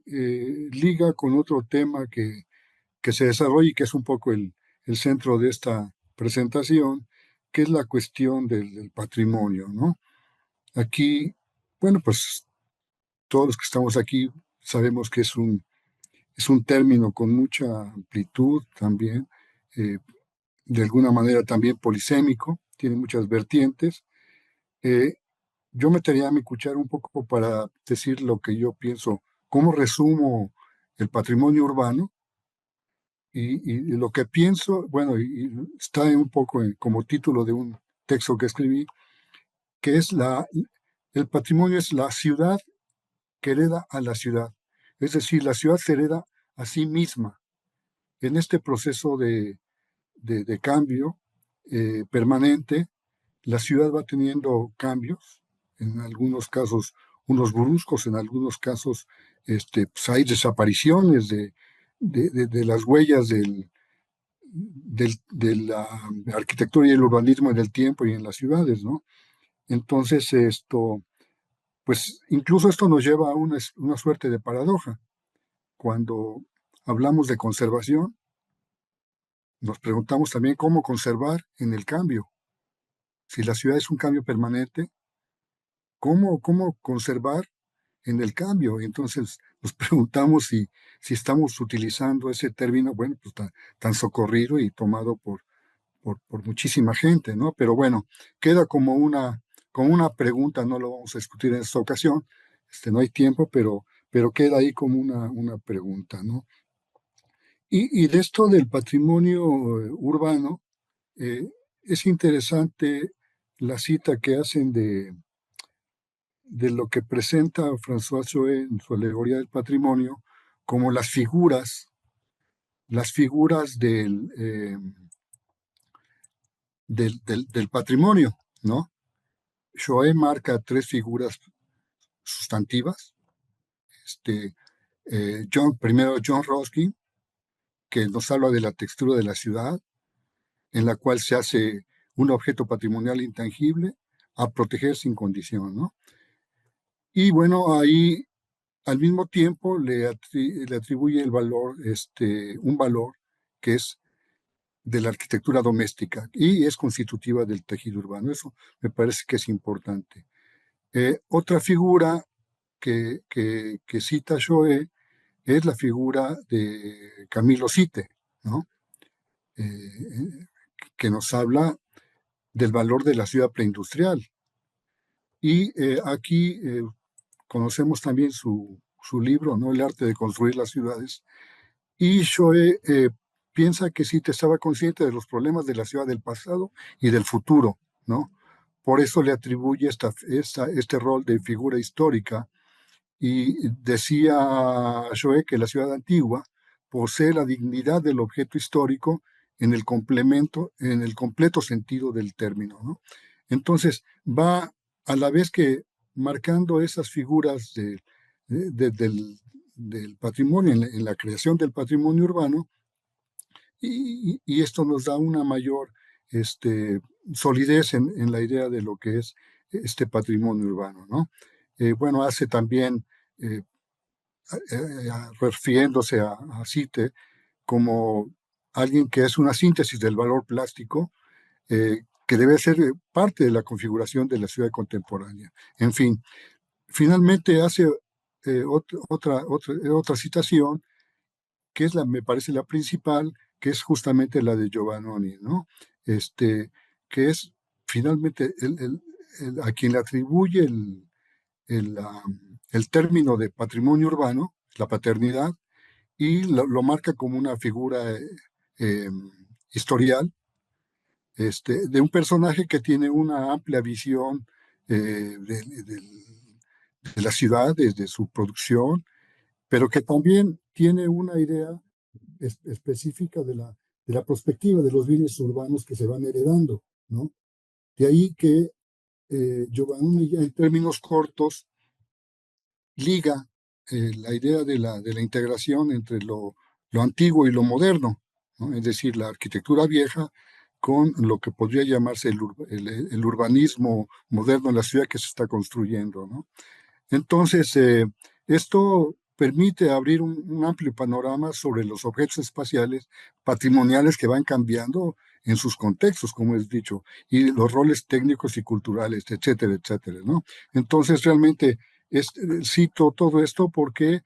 liga con otro tema que se desarrolla y que es un poco el centro de esta presentación, que es la cuestión del patrimonio, ¿no? Aquí, bueno, pues todos los que estamos aquí sabemos que es un término con mucha amplitud también, eh, de alguna manera también polisémico, tiene muchas vertientes. Eh, yo metería mi cuchara un poco para decir lo que yo pienso, cómo resumo el patrimonio urbano y lo que pienso, bueno, y está un poco como título de un texto que escribí, que es el patrimonio es la ciudad que hereda a la ciudad. Es decir, la ciudad se hereda a sí misma. En este proceso de cambio permanente, la ciudad va teniendo cambios, en algunos casos unos bruscos, en algunos casos pues hay desapariciones de las huellas de la arquitectura y el urbanismo en el tiempo y en las ciudades, ¿no? Entonces, pues incluso esto nos lleva a una suerte de paradoja. Cuando hablamos de conservación, nos preguntamos también cómo conservar en el cambio. Si la ciudad es un cambio permanente, ¿cómo conservar en el cambio? Y entonces nos preguntamos si estamos utilizando ese término, bueno, pues tan socorrido y tomado por muchísima gente, ¿no? Pero bueno, queda como una pregunta, no lo vamos a discutir en esta ocasión, no hay tiempo, pero queda ahí como una pregunta, ¿no? Y de esto del patrimonio urbano, es interesante la cita que hacen de lo que presenta François Choé en su alegoría del patrimonio como las figuras del patrimonio, ¿no? Choé marca tres figuras sustantivas. Primero John Ruskin, que nos habla de la textura de la ciudad, en la cual se hace un objeto patrimonial intangible a proteger sin condición, ¿no? Y bueno, ahí al mismo tiempo le atribuye el valor, un valor que es de la arquitectura doméstica y es constitutiva del tejido urbano. Eso me parece que es importante. Otra figura que cita Choé es la figura de Camilo Sitte, ¿no? Que nos habla del valor de la ciudad preindustrial. Y aquí conocemos también su libro, ¿no? El arte de construir las ciudades. Y Choé piensa que Sitte estaba consciente de los problemas de la ciudad del pasado y del futuro, ¿no? Por eso le atribuye este rol de figura histórica. Y decía Choé que la ciudad antigua posee la dignidad del objeto histórico en el completo sentido del término, ¿no? Entonces, va a la vez que marcando esas figuras del patrimonio, en la creación del patrimonio urbano, y esto nos da una mayor solidez en la idea de lo que es este patrimonio urbano, ¿no? Bueno, hace también, refiriéndose a Sitte como alguien que es una síntesis del valor plástico, que debe ser parte de la configuración de la ciudad contemporánea. En fin, finalmente hace otra citación, que es me parece la principal, que es justamente la de Giovannoni, ¿no? Que es finalmente a quien le atribuye el término de patrimonio urbano, la paternidad, y lo marca como una figura eh, historial, de un personaje que tiene una amplia visión de la ciudad, desde su producción, pero que también tiene una idea específica de la perspectiva de los bienes urbanos que se van heredando, ¿no? De ahí que Giovanni, ya en términos cortos, liga la idea de la integración entre lo antiguo y lo moderno, ¿no? Es decir, la arquitectura vieja con lo que podría llamarse el urbanismo moderno en la ciudad que se está construyendo, ¿no? Entonces, esto permite abrir un amplio panorama sobre los objetos espaciales patrimoniales que van cambiando en sus contextos, como he dicho, y los roles técnicos y culturales, etcétera, etcétera, ¿no? Entonces, realmente cito todo esto porque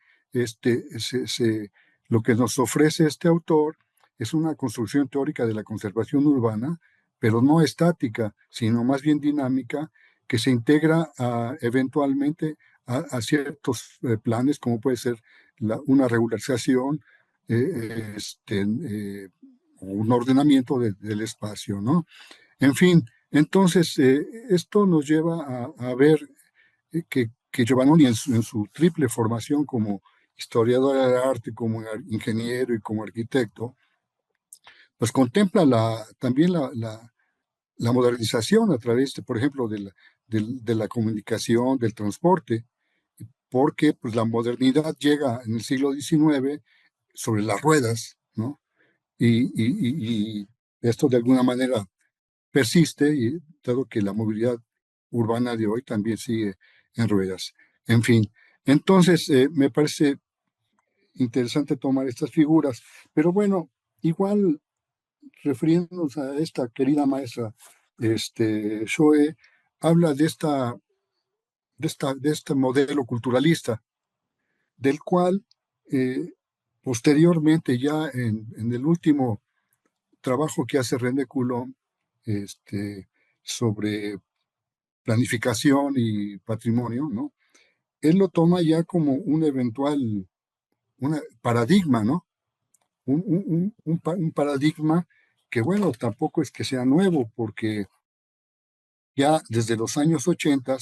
lo que nos ofrece este autor es una construcción teórica de la conservación urbana, pero no estática, sino más bien dinámica, que se integra eventualmente a ciertos planes, como puede ser una regularización, o un ordenamiento del espacio, ¿no? En fin, entonces esto nos lleva a ver que Giovannoni en su triple formación como historiador del arte, como ingeniero y como arquitecto, pues contempla también la modernización a través, por ejemplo, de la comunicación, del transporte, porque pues, la modernidad llega en el siglo XIX sobre las ruedas, ¿no? Y esto de alguna manera persiste, y dado que la movilidad urbana de hoy también sigue en ruedas. En fin, entonces me parece interesante tomar estas figuras, pero bueno, igual refiriéndonos a esta querida maestra, Shoe, habla de este modelo culturalista, del cual posteriormente, ya en el último trabajo que hace René Coulomb sobre planificación y patrimonio, ¿no? Él lo toma ya como un eventual paradigma, ¿no? Un paradigma que, bueno, tampoco es que sea nuevo, porque ya desde los años 80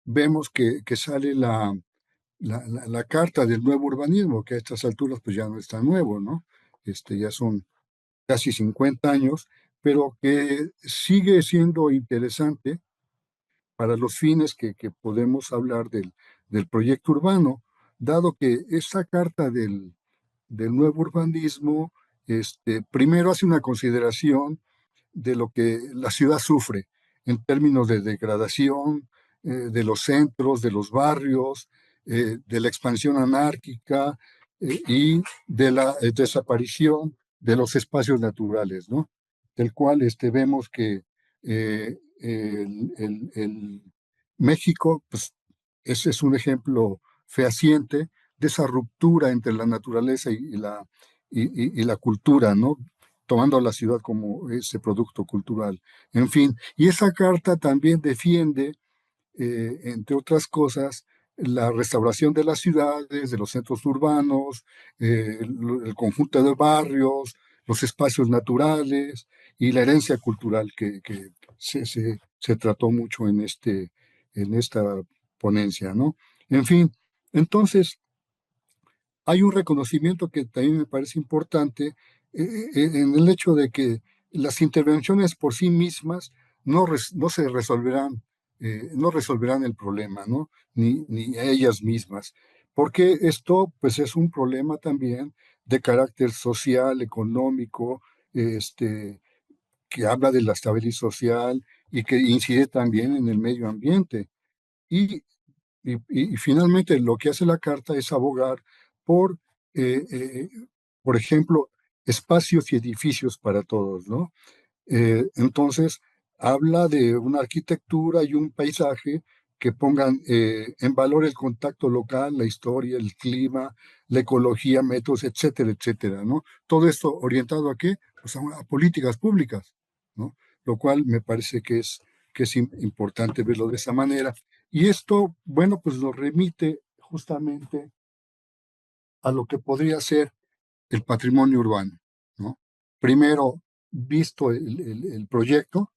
vemos que sale la carta del nuevo urbanismo, que a estas alturas pues ya no es tan nuevo, ¿no? Ya son casi 50 años, pero que sigue siendo interesante para los fines que podemos hablar del proyecto urbano, dado que esa carta del nuevo urbanismo, primero hace una consideración de lo que la ciudad sufre en términos de degradación, de los centros, de los barrios, de la expansión anárquica, y de la desaparición de los espacios naturales, ¿no? Del cual vemos que el México, pues, ese es un ejemplo fehaciente de esa ruptura entre la naturaleza y la cultura, ¿no? Tomando a la ciudad como ese producto cultural. En fin, y esa carta también defiende, entre otras cosas, la restauración de las ciudades, de los centros urbanos, el conjunto de barrios, los espacios naturales y la herencia cultural que se trató mucho en esta ponencia, ¿no? En fin, entonces, hay un reconocimiento que también me parece importante, en el hecho de que las intervenciones por sí mismas no se resolverán, no resolverán el problema, ¿no? Ni ellas mismas, porque esto pues es un problema también de carácter social, económico, que habla de la estabilidad social y que incide también en el medio ambiente. Y y finalmente lo que hace la carta es abogar por, eh, eh, por ejemplo, espacios y edificios para todos, ¿no? Entonces, habla de una arquitectura y un paisaje que pongan en valor el contacto local, la historia, el clima, la ecología, métodos, etcétera, etcétera, ¿no? Todo esto orientado a qué? Pues a políticas públicas, ¿no? Lo cual me parece que es importante verlo de esa manera. Y esto, bueno, pues nos remite justamente a lo que podría ser el patrimonio urbano, ¿no? Primero, visto el proyecto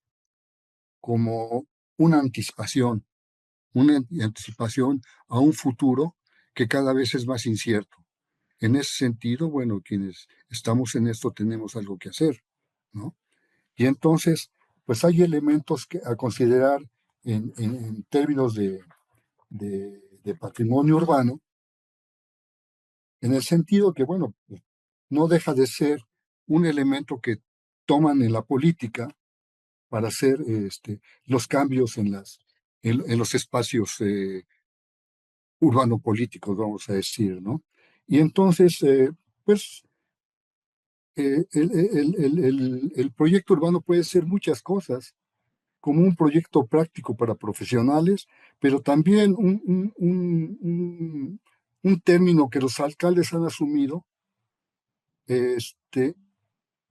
como una anticipación a un futuro que cada vez es más incierto. En ese sentido, bueno, quienes estamos en esto tenemos algo que hacer, ¿no? Y entonces, pues hay elementos a considerar en términos de patrimonio urbano, en el sentido que, bueno, no deja de ser un elemento que toman en la política para hacer los cambios en los espacios urbano-políticos, vamos a decir, ¿no? Y entonces, pues, el proyecto urbano puede ser muchas cosas, como un proyecto práctico para profesionales, pero también un término que los alcaldes han asumido, este,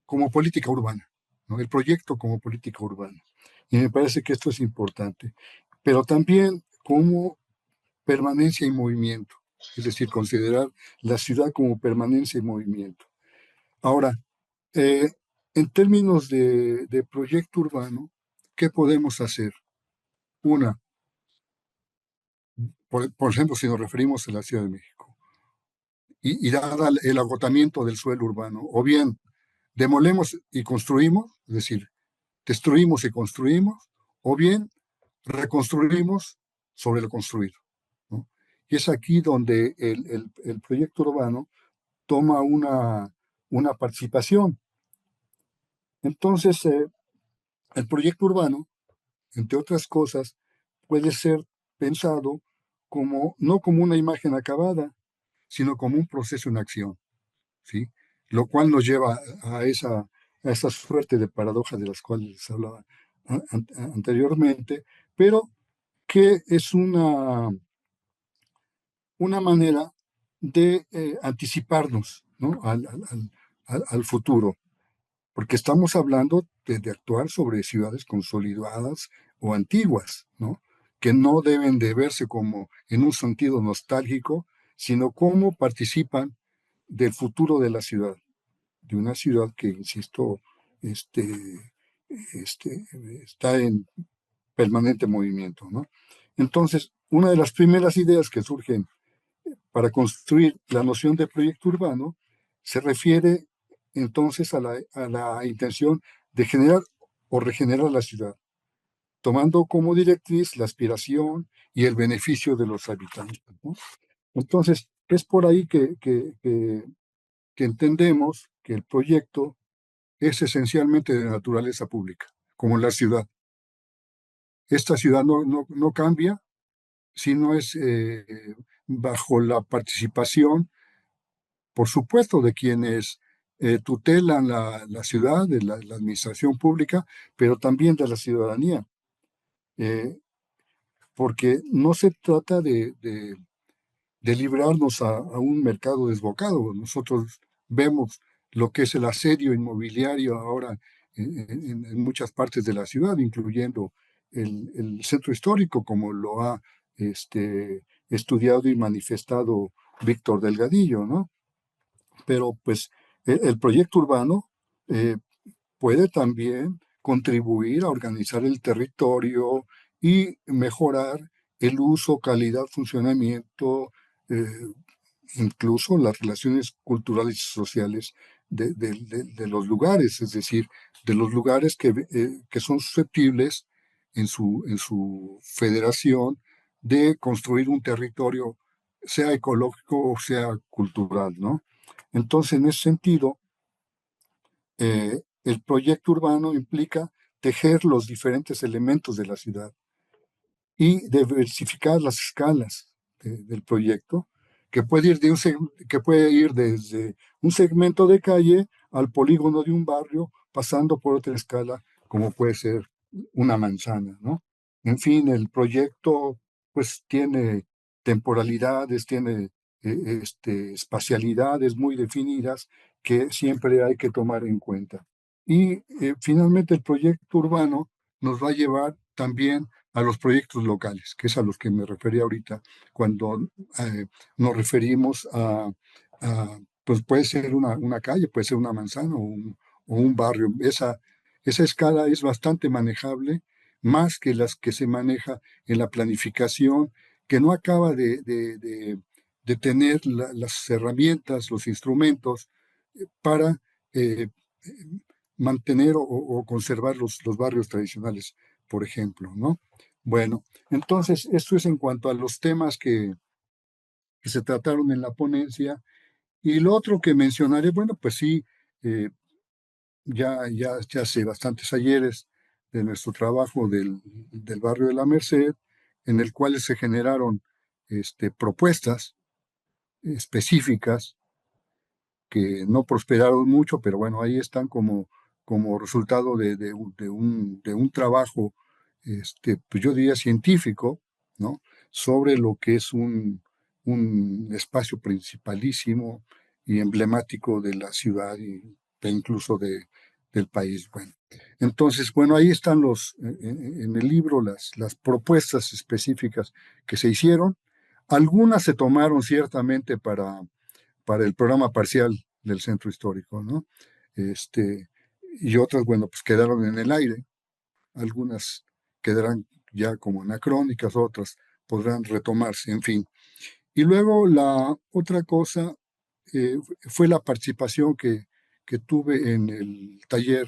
como política urbana, ¿no? El proyecto como política urbana. Y me parece que esto es importante, pero también como permanencia y movimiento, es decir, considerar la ciudad como permanencia y movimiento. Ahora, eh, en términos de proyecto urbano, ¿qué podemos hacer? Una, por ejemplo, si nos referimos a la Ciudad de México, y dada el agotamiento del suelo urbano, o bien demolemos y construimos, es decir, destruimos y construimos, o bien reconstruimos sobre lo construido, ¿no? Y es aquí donde el proyecto urbano toma una participación. Entonces, el proyecto urbano, entre otras cosas, puede ser pensado como, no como una imagen acabada, sino como un proceso en acción, ¿sí? Lo cual nos lleva a esa suerte de paradojas de las cuales les hablaba anteriormente, pero que es una manera de anticiparnos, ¿no? Al futuro, porque estamos hablando de actuar sobre ciudades consolidadas o antiguas, ¿no? Que no deben de verse como en un sentido nostálgico, sino como participan del futuro de la ciudad, de una ciudad que, insisto, este, está en permanente movimiento, ¿no? Entonces, una de las primeras ideas que surgen para construir la noción de proyecto urbano se refiere entonces a la intención de generar o regenerar la ciudad, tomando como directriz la aspiración y el beneficio de los habitantes, ¿no? Entonces, es por ahí que entendemos que el proyecto es esencialmente de naturaleza pública, como la ciudad. Esta ciudad no cambia si no es bajo la participación, por supuesto, de quienes tutelan la ciudad, de la administración pública, pero también de la ciudadanía, eh, porque no se trata de librarnos a un mercado desbocado. Nosotros vemos lo que es el asedio inmobiliario ahora en muchas partes de la ciudad, incluyendo el centro histórico, como lo ha estudiado y manifestado Víctor Delgadillo, ¿no? Pero pues el proyecto urbano eh, puede también contribuir a organizar el territorio y mejorar el uso, calidad, funcionamiento, eh, incluso las relaciones culturales y sociales de los lugares, es decir, de los lugares que son susceptibles en su federación de construir un territorio, sea ecológico o sea cultural, ¿no? Entonces, en ese sentido, el proyecto urbano implica tejer los diferentes elementos de la ciudad y diversificar las escalas del proyecto, que puede ir desde un segmento de calle al polígono de un barrio, pasando por otra escala, como puede ser una manzana, ¿no? En fin, el proyecto pues tiene temporalidades, tiene espacialidades muy definidas que siempre hay que tomar en cuenta. Y finalmente el proyecto urbano nos va a llevar también a los proyectos locales, que es a los que me refería ahorita, cuando nos referimos pues puede ser una calle, puede ser una manzana o un barrio. Esa escala es bastante manejable, más que las que se maneja en la planificación, que no acaba de tener las herramientas, los instrumentos para eh, mantener o conservar los barrios tradicionales, por ejemplo, ¿no? Bueno, entonces, esto es en cuanto a los temas que se trataron en la ponencia. Y lo otro que mencionaré, bueno, pues sí, eh, ya hace bastantes ayeres de nuestro trabajo del barrio de la Merced, en el cual se generaron propuestas específicas que no prosperaron mucho, pero bueno, ahí están como resultado de un trabajo, pues yo diría científico, ¿no? Sobre lo que es un espacio principalísimo y emblemático de la ciudad e incluso del país. Bueno, entonces, bueno, ahí están en el libro las propuestas específicas que se hicieron. Algunas se tomaron ciertamente para el programa parcial del centro histórico, ¿no? Este, y otras, bueno, pues quedaron en el aire. Algunas quedarán ya como anacrónicas, otras podrán retomarse, en fin. Y luego la otra cosa fue la participación que tuve en el taller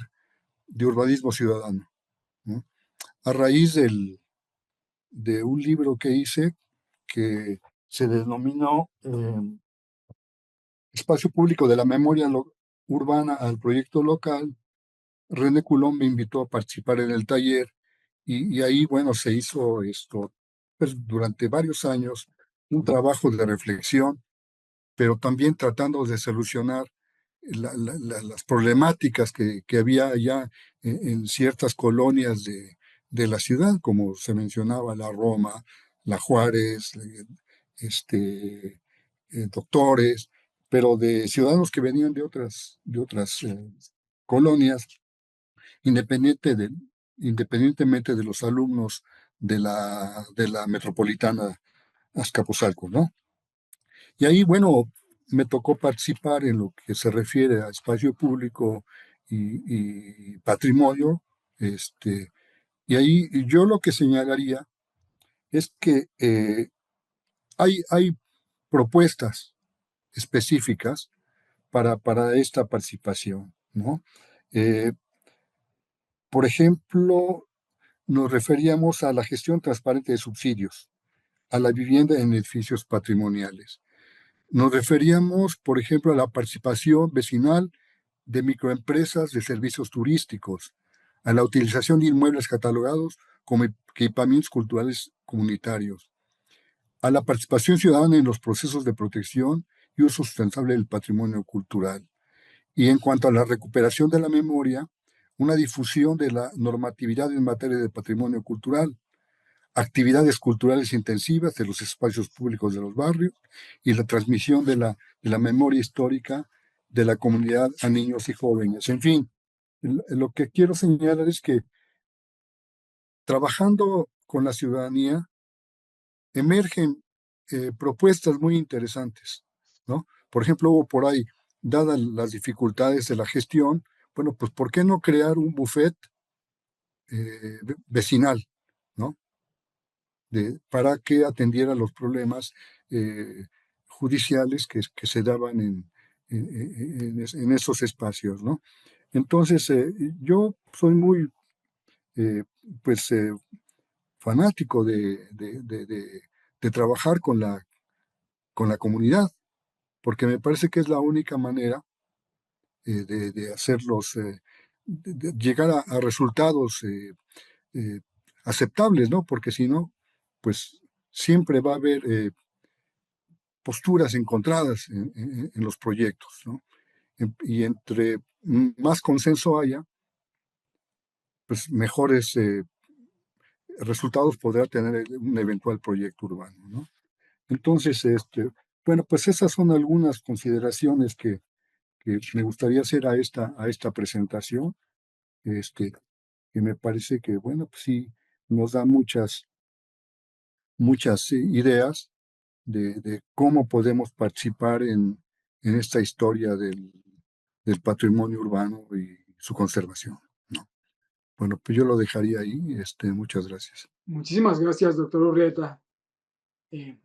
de urbanismo ciudadano, ¿no? A raíz de un libro que hice que se denominó Espacio Público de la Memoria Urbana al Proyecto Local. René Coulomb me invitó a participar en el taller y ahí, bueno, se hizo esto, pues, durante varios años, un trabajo de reflexión, pero también tratando de solucionar las problemáticas que había allá en ciertas colonias de la ciudad, como se mencionaba, la Roma, la Juárez, Doctores, pero de ciudadanos que venían de otras colonias, independiente de, independientemente de los alumnos de la metropolitana Azcapotzalco, ¿no? Y ahí, bueno, me tocó participar en lo que se refiere a espacio público y patrimonio, y ahí yo lo que señalaría es que hay propuestas específicas para esta participación, ¿no? Eh, por ejemplo, nos referíamos a la gestión transparente de subsidios, a la vivienda en edificios patrimoniales. Nos referíamos, por ejemplo, a la participación vecinal de microempresas de servicios turísticos, a la utilización de inmuebles catalogados como equipamientos culturales comunitarios, a la participación ciudadana en los procesos de protección y uso sustentable del patrimonio cultural. Y en cuanto a la recuperación de la memoria, una difusión de la normatividad en materia de patrimonio cultural, actividades culturales intensivas de los espacios públicos de los barrios y la transmisión de la memoria histórica de la comunidad a niños y jóvenes. En fin, lo que quiero señalar es que trabajando con la ciudadanía emergen propuestas muy interesantes, ¿no? Por ejemplo, hubo por ahí, dadas las dificultades de la gestión, bueno, pues ¿por qué no crear un buffet vecinal, ¿no? Para que atendiera los problemas judiciales que se daban en esos espacios, ¿no? Entonces, yo soy muy, eh, pues, fanático de trabajar con la comunidad, porque me parece que es la única manera de hacerlos, de llegar a resultados eh, aceptables, ¿no? Porque si no, pues siempre va a haber posturas encontradas en los proyectos, ¿no? Y entre más consenso haya, pues mejores resultados podrá tener un eventual proyecto urbano, ¿no? Entonces, bueno, pues esas son algunas consideraciones que me gustaría hacer a esta presentación, este, que me parece que, bueno, pues sí, nos da muchas ideas de cómo podemos participar en esta historia del patrimonio urbano y su conservación, ¿no? Bueno, pues yo lo dejaría ahí. Muchas gracias. Muchísimas gracias, doctor Urrieta.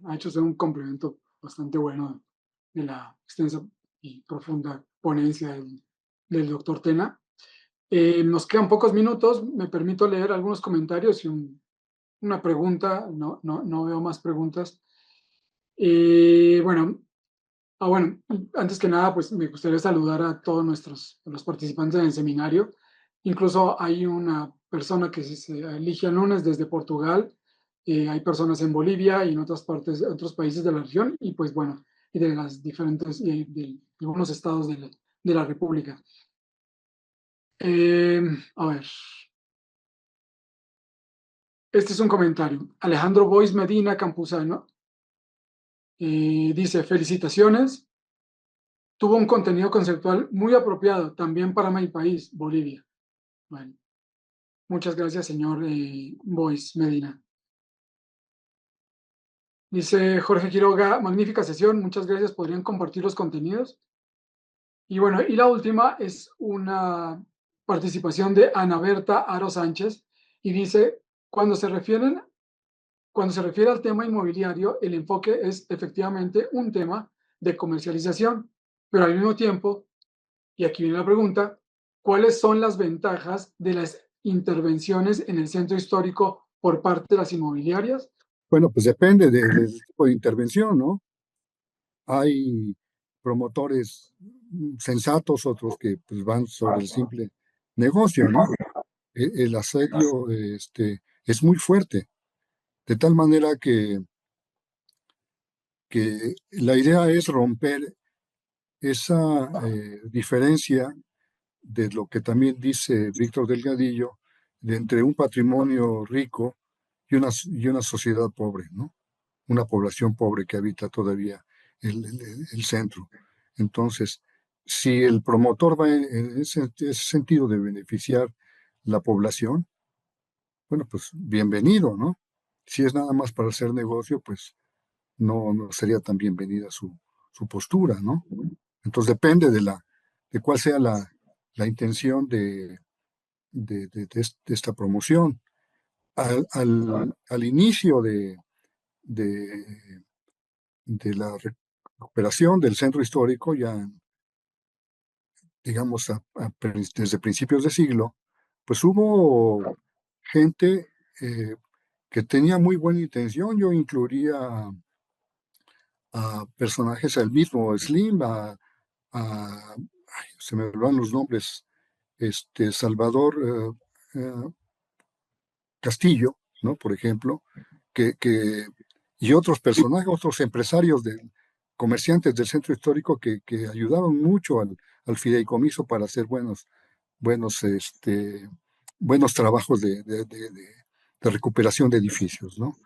Ha hecho usted un complemento bastante bueno de la extensa y profunda ponencia del doctor Tena. Nos quedan pocos minutos. Me permito leer algunos comentarios y una pregunta. No veo más preguntas. Bueno, bueno, antes que nada, pues me gustaría saludar a todos los participantes del seminario. Incluso hay una persona que se elige el lunes desde Portugal. Hay personas en Bolivia y en otras partes, otros países de la región, y pues bueno, y de las diferentes, de algunos estados de la República. A ver, este es un comentario. Alejandro Bois Medina Campuzano dice: felicitaciones. Tuvo un contenido conceptual muy apropiado también para mi país, Bolivia. Bueno, muchas gracias, señor Bois Medina. Dice Jorge Quiroga: magnífica sesión, muchas gracias. ¿Podrían compartir los contenidos? Y bueno, y la última es una participación de Ana Berta Aro Sánchez, y dice: cuando se refiere al tema inmobiliario, el enfoque es efectivamente un tema de comercialización, pero al mismo tiempo, y aquí viene la pregunta, ¿cuáles son las ventajas de las intervenciones en el centro histórico por parte de las inmobiliarias? Bueno, pues depende del tipo de intervención, ¿no? Hay promotores sensatos, otros que pues, van sobre el simple negocio, ¿no? El asedio es muy fuerte, de tal manera que la idea es romper esa diferencia de lo que también dice Víctor Delgadillo, de entre un patrimonio rico y una sociedad pobre, ¿no? Una población pobre que habita todavía el centro. Entonces, si el promotor va en ese sentido de beneficiar la población, bueno, pues bienvenido, ¿no? Si es nada más para hacer negocio, pues no sería tan bienvenida su postura, ¿no? Entonces depende de cuál sea la intención de esta promoción. al inicio de, de la recuperación del centro histórico, ya digamos desde principios de siglo, pues hubo gente que tenía muy buena intención. Yo incluiría a personajes, al mismo Slim, ay, se me van los nombres, Salvador Castillo, ¿no? Por ejemplo, y otros personajes, otros empresarios, comerciantes del centro histórico que ayudaron mucho al fideicomiso para hacer buenos, buenos trabajos de recuperación de edificios, ¿no?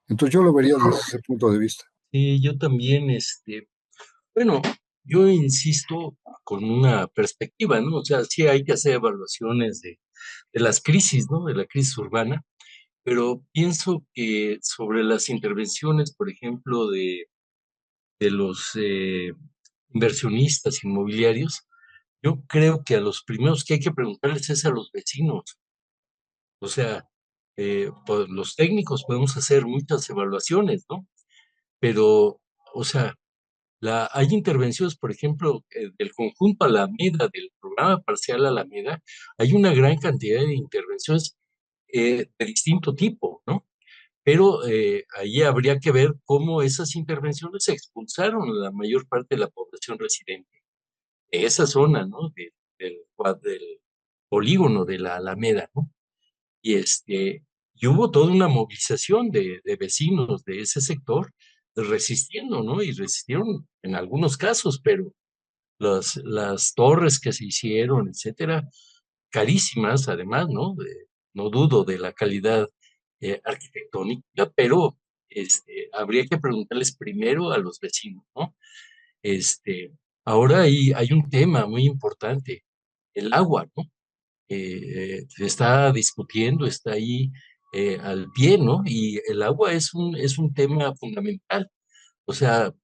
Entonces yo lo vería desde ese punto de vista. Sí, yo también, bueno, yo insisto con una perspectiva, ¿no? O sea, sí hay que hacer evaluaciones de las crisis, ¿no? De la crisis urbana, pero pienso que sobre las intervenciones, por ejemplo, de los inversionistas inmobiliarios, yo creo que a los primeros que hay que preguntarles es a los vecinos. O sea, pues, los técnicos podemos hacer muchas evaluaciones, ¿no? Pero, o sea, hay intervenciones, por ejemplo, del conjunto Alameda, del programa parcial Alameda, hay una gran cantidad de intervenciones de distinto tipo, ¿no? Pero ahí habría que ver cómo esas intervenciones expulsaron a la mayor parte de la población residente de esa zona, ¿no? Del polígono de la Alameda, ¿no? Y, y hubo toda una movilización de vecinos de ese sector resistiendo, ¿no? Y resistieron en algunos casos, pero las torres que se hicieron, etcétera, carísimas además, ¿no? No dudo de la calidad arquitectónica, pero habría que preguntarles primero a los vecinos, ¿no? Este, ahora hay un tema muy importante, el agua, ¿no? Se está discutiendo, está ahí al pie, ¿no? Y el agua es un tema fundamental. O sea,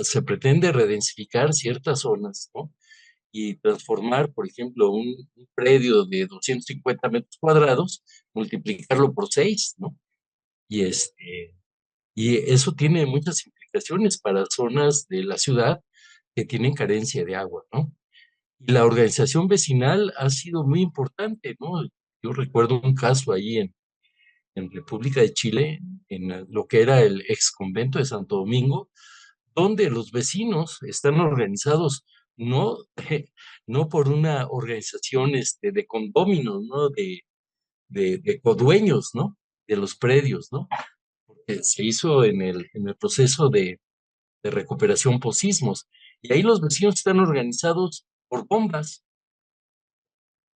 se pretende redensificar ciertas zonas, ¿no? Y transformar, por ejemplo, un predio de 250 metros cuadrados, multiplicarlo por 6, ¿no? Y, y eso tiene muchas implicaciones para zonas de la ciudad que tienen carencia de agua, ¿no? Y la organización vecinal ha sido muy importante, ¿no? Yo recuerdo un caso ahí en República de Chile, en lo que era el ex convento de Santo Domingo, donde los vecinos están organizados no, no por una organización de condóminos, ¿no? De codueños, ¿no? De los predios, ¿no? Porque se hizo en el proceso de recuperación posismos. Y ahí los vecinos están organizados por bombas,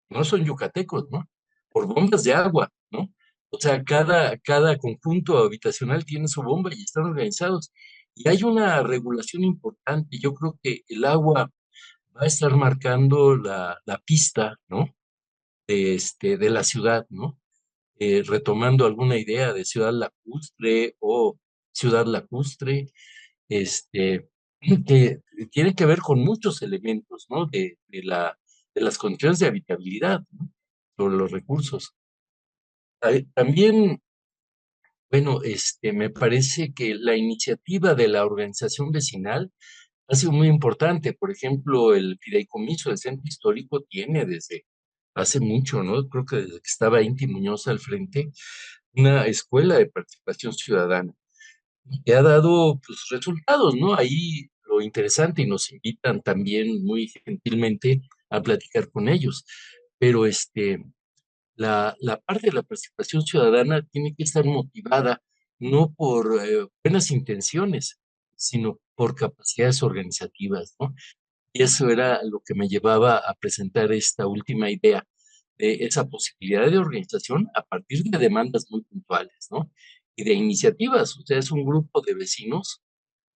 no son yucatecos, ¿no? Por bombas de agua, ¿no? O sea, cada conjunto habitacional tiene su bomba y están organizados. Y hay una regulación importante. Yo creo que el agua va a estar marcando la pista, ¿no? De la ciudad, ¿no? Retomando alguna idea de ciudad lacustre o ciudad lacustre, este, que tiene que ver con muchos elementos, ¿no? De las condiciones de habitabilidad, ¿no? Sobre los recursos. También, bueno, me parece que la iniciativa de la organización vecinal ha sido muy importante. Por ejemplo, el fideicomiso del centro histórico tiene desde hace mucho, ¿no? Creo que desde que estaba Inti Muñoz al frente, una escuela de participación ciudadana que ha dado pues, resultados, ¿no? Ahí lo interesante y nos invitan también muy gentilmente a platicar con ellos. Pero la parte de la participación ciudadana tiene que estar motivada no por buenas intenciones, sino por capacidades organizativas, ¿no? Y eso era lo que me llevaba a presentar esta última idea de esa posibilidad de organización a partir de demandas muy puntuales, ¿no? Y de iniciativas. O sea, es un grupo de vecinos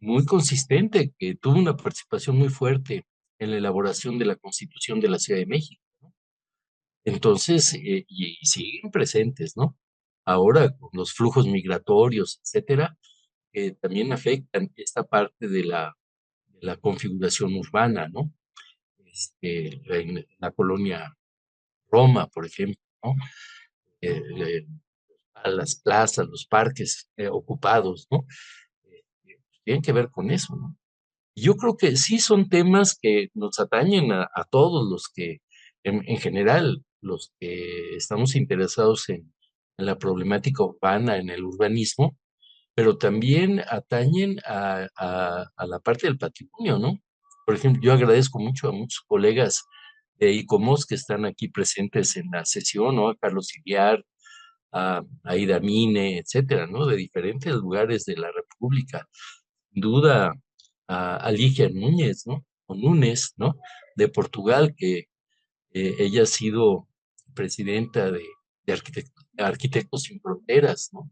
muy consistente que tuvo una participación muy fuerte en la elaboración de la Constitución de la Ciudad de México. Entonces, y siguen presentes, ¿no? Ahora con los flujos migratorios, etcétera, también afectan esta parte de la configuración urbana, ¿no? En la colonia Roma, por ejemplo, ¿no? Los a las plazas, los parques ocupados, ¿no? Tienen que ver con eso, ¿no? Yo creo que sí son temas que nos atañen a todos los que, en general, los que estamos interesados en la problemática urbana, en el urbanismo, pero también atañen a la parte del patrimonio, ¿no? Por ejemplo, yo agradezco mucho a muchos colegas de ICOMOS que están aquí presentes en la sesión, ¿no? A Carlos Iriar, a Ida Mine, etcétera, ¿no? De diferentes lugares de la República. Sin duda, a Ligia Núñez, ¿no? O Núñez, ¿no? De Portugal, que ella ha sido presidenta de Arquitectos Sin Fronteras, ¿no?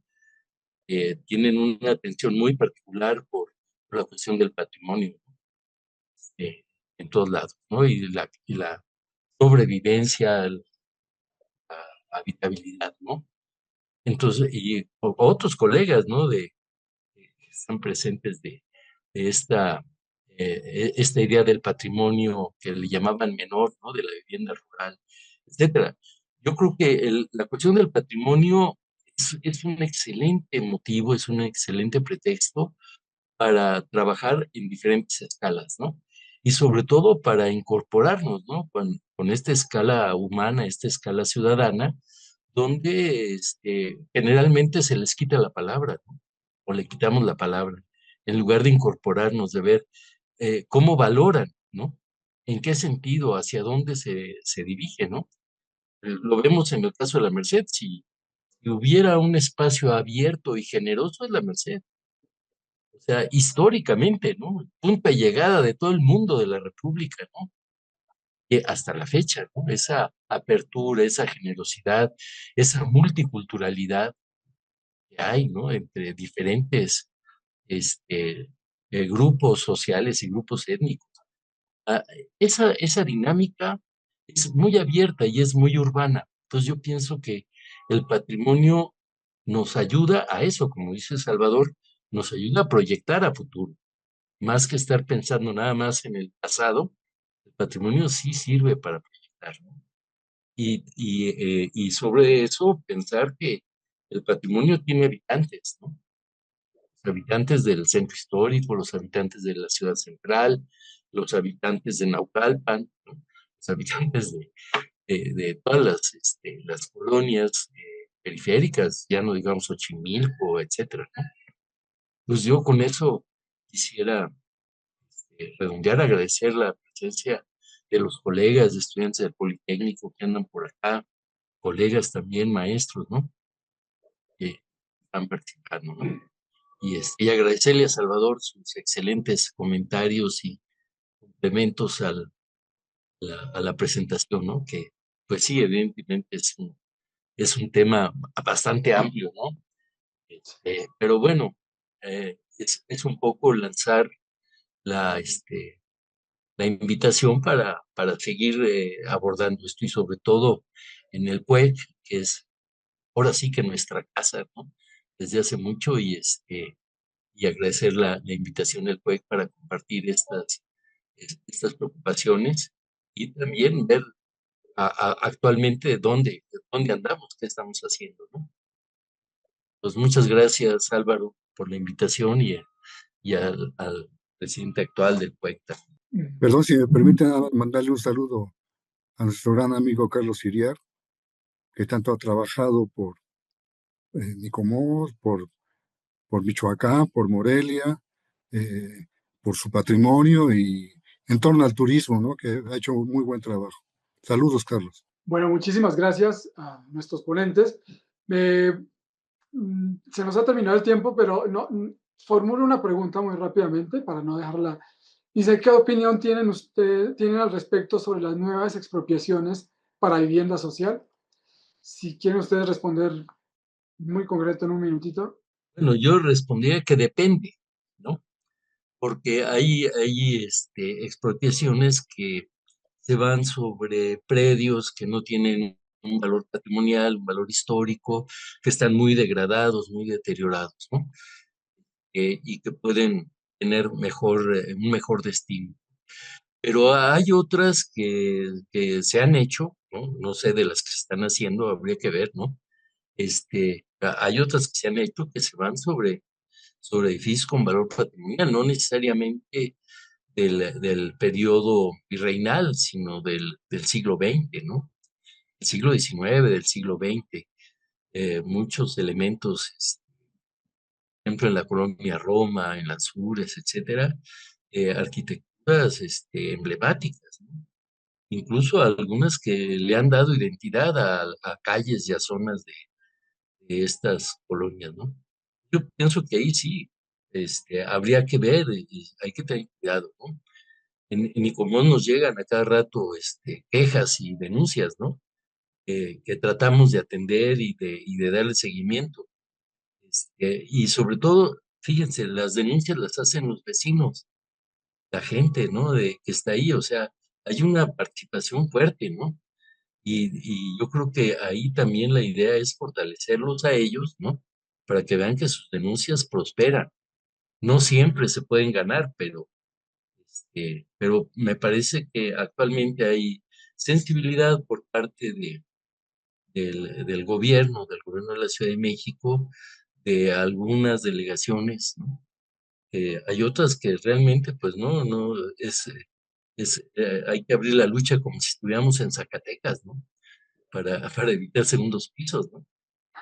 Tienen una atención muy particular por la cuestión del patrimonio eh, en todos lados, ¿no? Y la sobrevivencia, la habitabilidad, ¿no? Entonces, y otros colegas, ¿no? Que están presentes de esta idea del patrimonio que le llamaban menor, ¿no? De la vivienda rural, etcétera. Yo creo que la cuestión del patrimonio es un excelente motivo, es un excelente pretexto para trabajar en diferentes escalas, ¿no? Y sobre todo para incorporarnos, ¿no? Con esta escala humana, esta escala ciudadana, donde generalmente se les quita la palabra, ¿no? O le quitamos la palabra, en lugar de incorporarnos, de ver cómo valoran, ¿no? En qué sentido, hacia dónde se dirige, ¿no? Lo vemos en el caso de la Merced, si hubiera un espacio abierto y generoso es la Merced. O sea, históricamente, ¿no? Punta y llegada de todo el mundo de la República, ¿no? Y hasta la fecha, ¿no? Esa apertura, esa generosidad, esa multiculturalidad que hay, ¿no? Entre diferentes este, grupos sociales y grupos étnicos. Ah, esa dinámica es muy abierta y es muy urbana. Entonces yo pienso que el patrimonio nos ayuda a eso, como dice Salvador, nos ayuda a proyectar a futuro. Más que estar pensando nada más en el pasado, el patrimonio sí sirve para proyectar, ¿no? Y sobre eso pensar que el patrimonio tiene habitantes, ¿no? Los habitantes del centro histórico, los habitantes de la ciudad central, los habitantes de Naucalpan, ¿no? Los habitantes de todas las colonias periféricas, ya no digamos Xochimilco, etcétera, ¿no? Pues yo con eso quisiera redondear, agradecer la presencia de los colegas, de estudiantes del Politécnico que andan por acá, colegas también, maestros, ¿no? Que están participando, ¿no? Y agradecerle a Salvador sus excelentes comentarios y complementos a la presentación, ¿no? Que, pues sí, evidentemente es un tema bastante amplio, ¿no? Pero bueno, es un poco lanzar la, este, la invitación para seguir abordando esto y sobre todo en el PUEC, que es ahora sí que nuestra casa, ¿no? Desde hace mucho y agradecer la invitación del PUEC para compartir estas preocupaciones y también ver actualmente dónde andamos, qué estamos haciendo, ¿no? Pues muchas gracias, Álvaro, por la invitación y al presidente actual del PUEC también. Perdón, si me permite mandarle un saludo a nuestro gran amigo Carlos Iriar, que tanto ha trabajado por Nicomós, por Michoacán, por Morelia, eh, por su patrimonio y en torno al turismo, ¿no? Que ha hecho un muy buen trabajo. Saludos, Carlos. Bueno, muchísimas gracias a nuestros ponentes. Se nos ha terminado el tiempo, pero no, formulo una pregunta muy rápidamente para no dejarla. Dice, ¿qué opinión tienen al respecto sobre las nuevas expropiaciones para vivienda social? Si quieren ustedes responder muy concreto en un minutito. Bueno, yo respondía que depende, ¿no? Porque hay expropiaciones que se van sobre predios que no tienen un valor patrimonial, un valor histórico, que están muy degradados, muy deteriorados, ¿no? Y que pueden tener un mejor destino. Pero hay otras que se han hecho, ¿no? No sé de las que se están haciendo, habría que ver, ¿no? Hay otras que se han hecho que se van sobre edificios con valor patrimonial, no necesariamente del periodo virreinal, sino del siglo XX, ¿no? El siglo XIX, del siglo XX. Muchos elementos, por ejemplo, en la colonia Roma, en las Ures, etcétera, arquitecturas emblemáticas, ¿no? Incluso algunas que le han dado identidad a calles y a zonas de estas colonias, ¿no? Yo pienso que ahí sí habría que ver y hay que tener cuidado, ¿no? En Icomos nos llegan a cada rato quejas y denuncias, ¿no? Que tratamos de atender y de darle seguimiento. Y sobre todo, fíjense, las denuncias las hacen los vecinos, la gente, ¿no? Que está ahí, o sea, hay una participación fuerte, ¿no? Y yo creo que ahí también la idea es fortalecerlos a ellos, ¿no? Para que vean que sus denuncias prosperan. No siempre se pueden ganar, pero me parece que actualmente hay sensibilidad por parte del gobierno de la Ciudad de México, de algunas delegaciones, ¿no? Hay otras que realmente, pues no, hay que abrir la lucha como si estuviéramos en Zacatecas, ¿no? Para evitar segundos pisos, ¿no?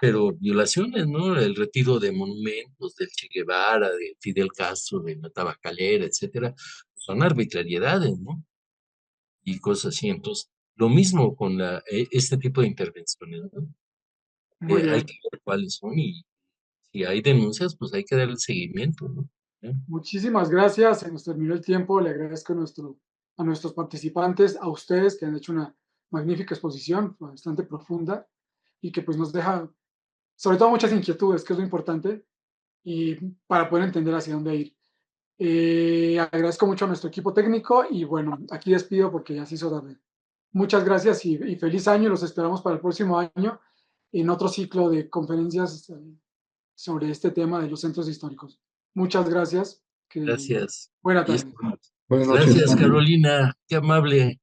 Pero violaciones, ¿no? El retiro de monumentos del Che Guevara, de Fidel Castro, de la tabacalera, etcétera, son arbitrariedades, ¿no? Y cosas así. Entonces, lo mismo con este tipo de intervenciones, ¿no? Muy Hay que bien. ver cuáles son y si hay denuncias, pues hay que darle seguimiento, ¿no? Muchísimas gracias. Se nos terminó el tiempo. Le agradezco a nuestros participantes, a ustedes que han hecho una magnífica exposición, bastante profunda y que pues nos deja, sobre todo, muchas inquietudes, que es lo importante, y para poder entender hacia dónde ir. Agradezco mucho a nuestro equipo técnico y bueno, aquí despido porque ya se hizo tarde. Muchas gracias y feliz año. Los esperamos para el próximo año en otro ciclo de conferencias sobre este tema de los centros históricos. Muchas gracias. Que, Gracias. buena Y tarde. Buenas noches. gracias, Carolina. Qué amable.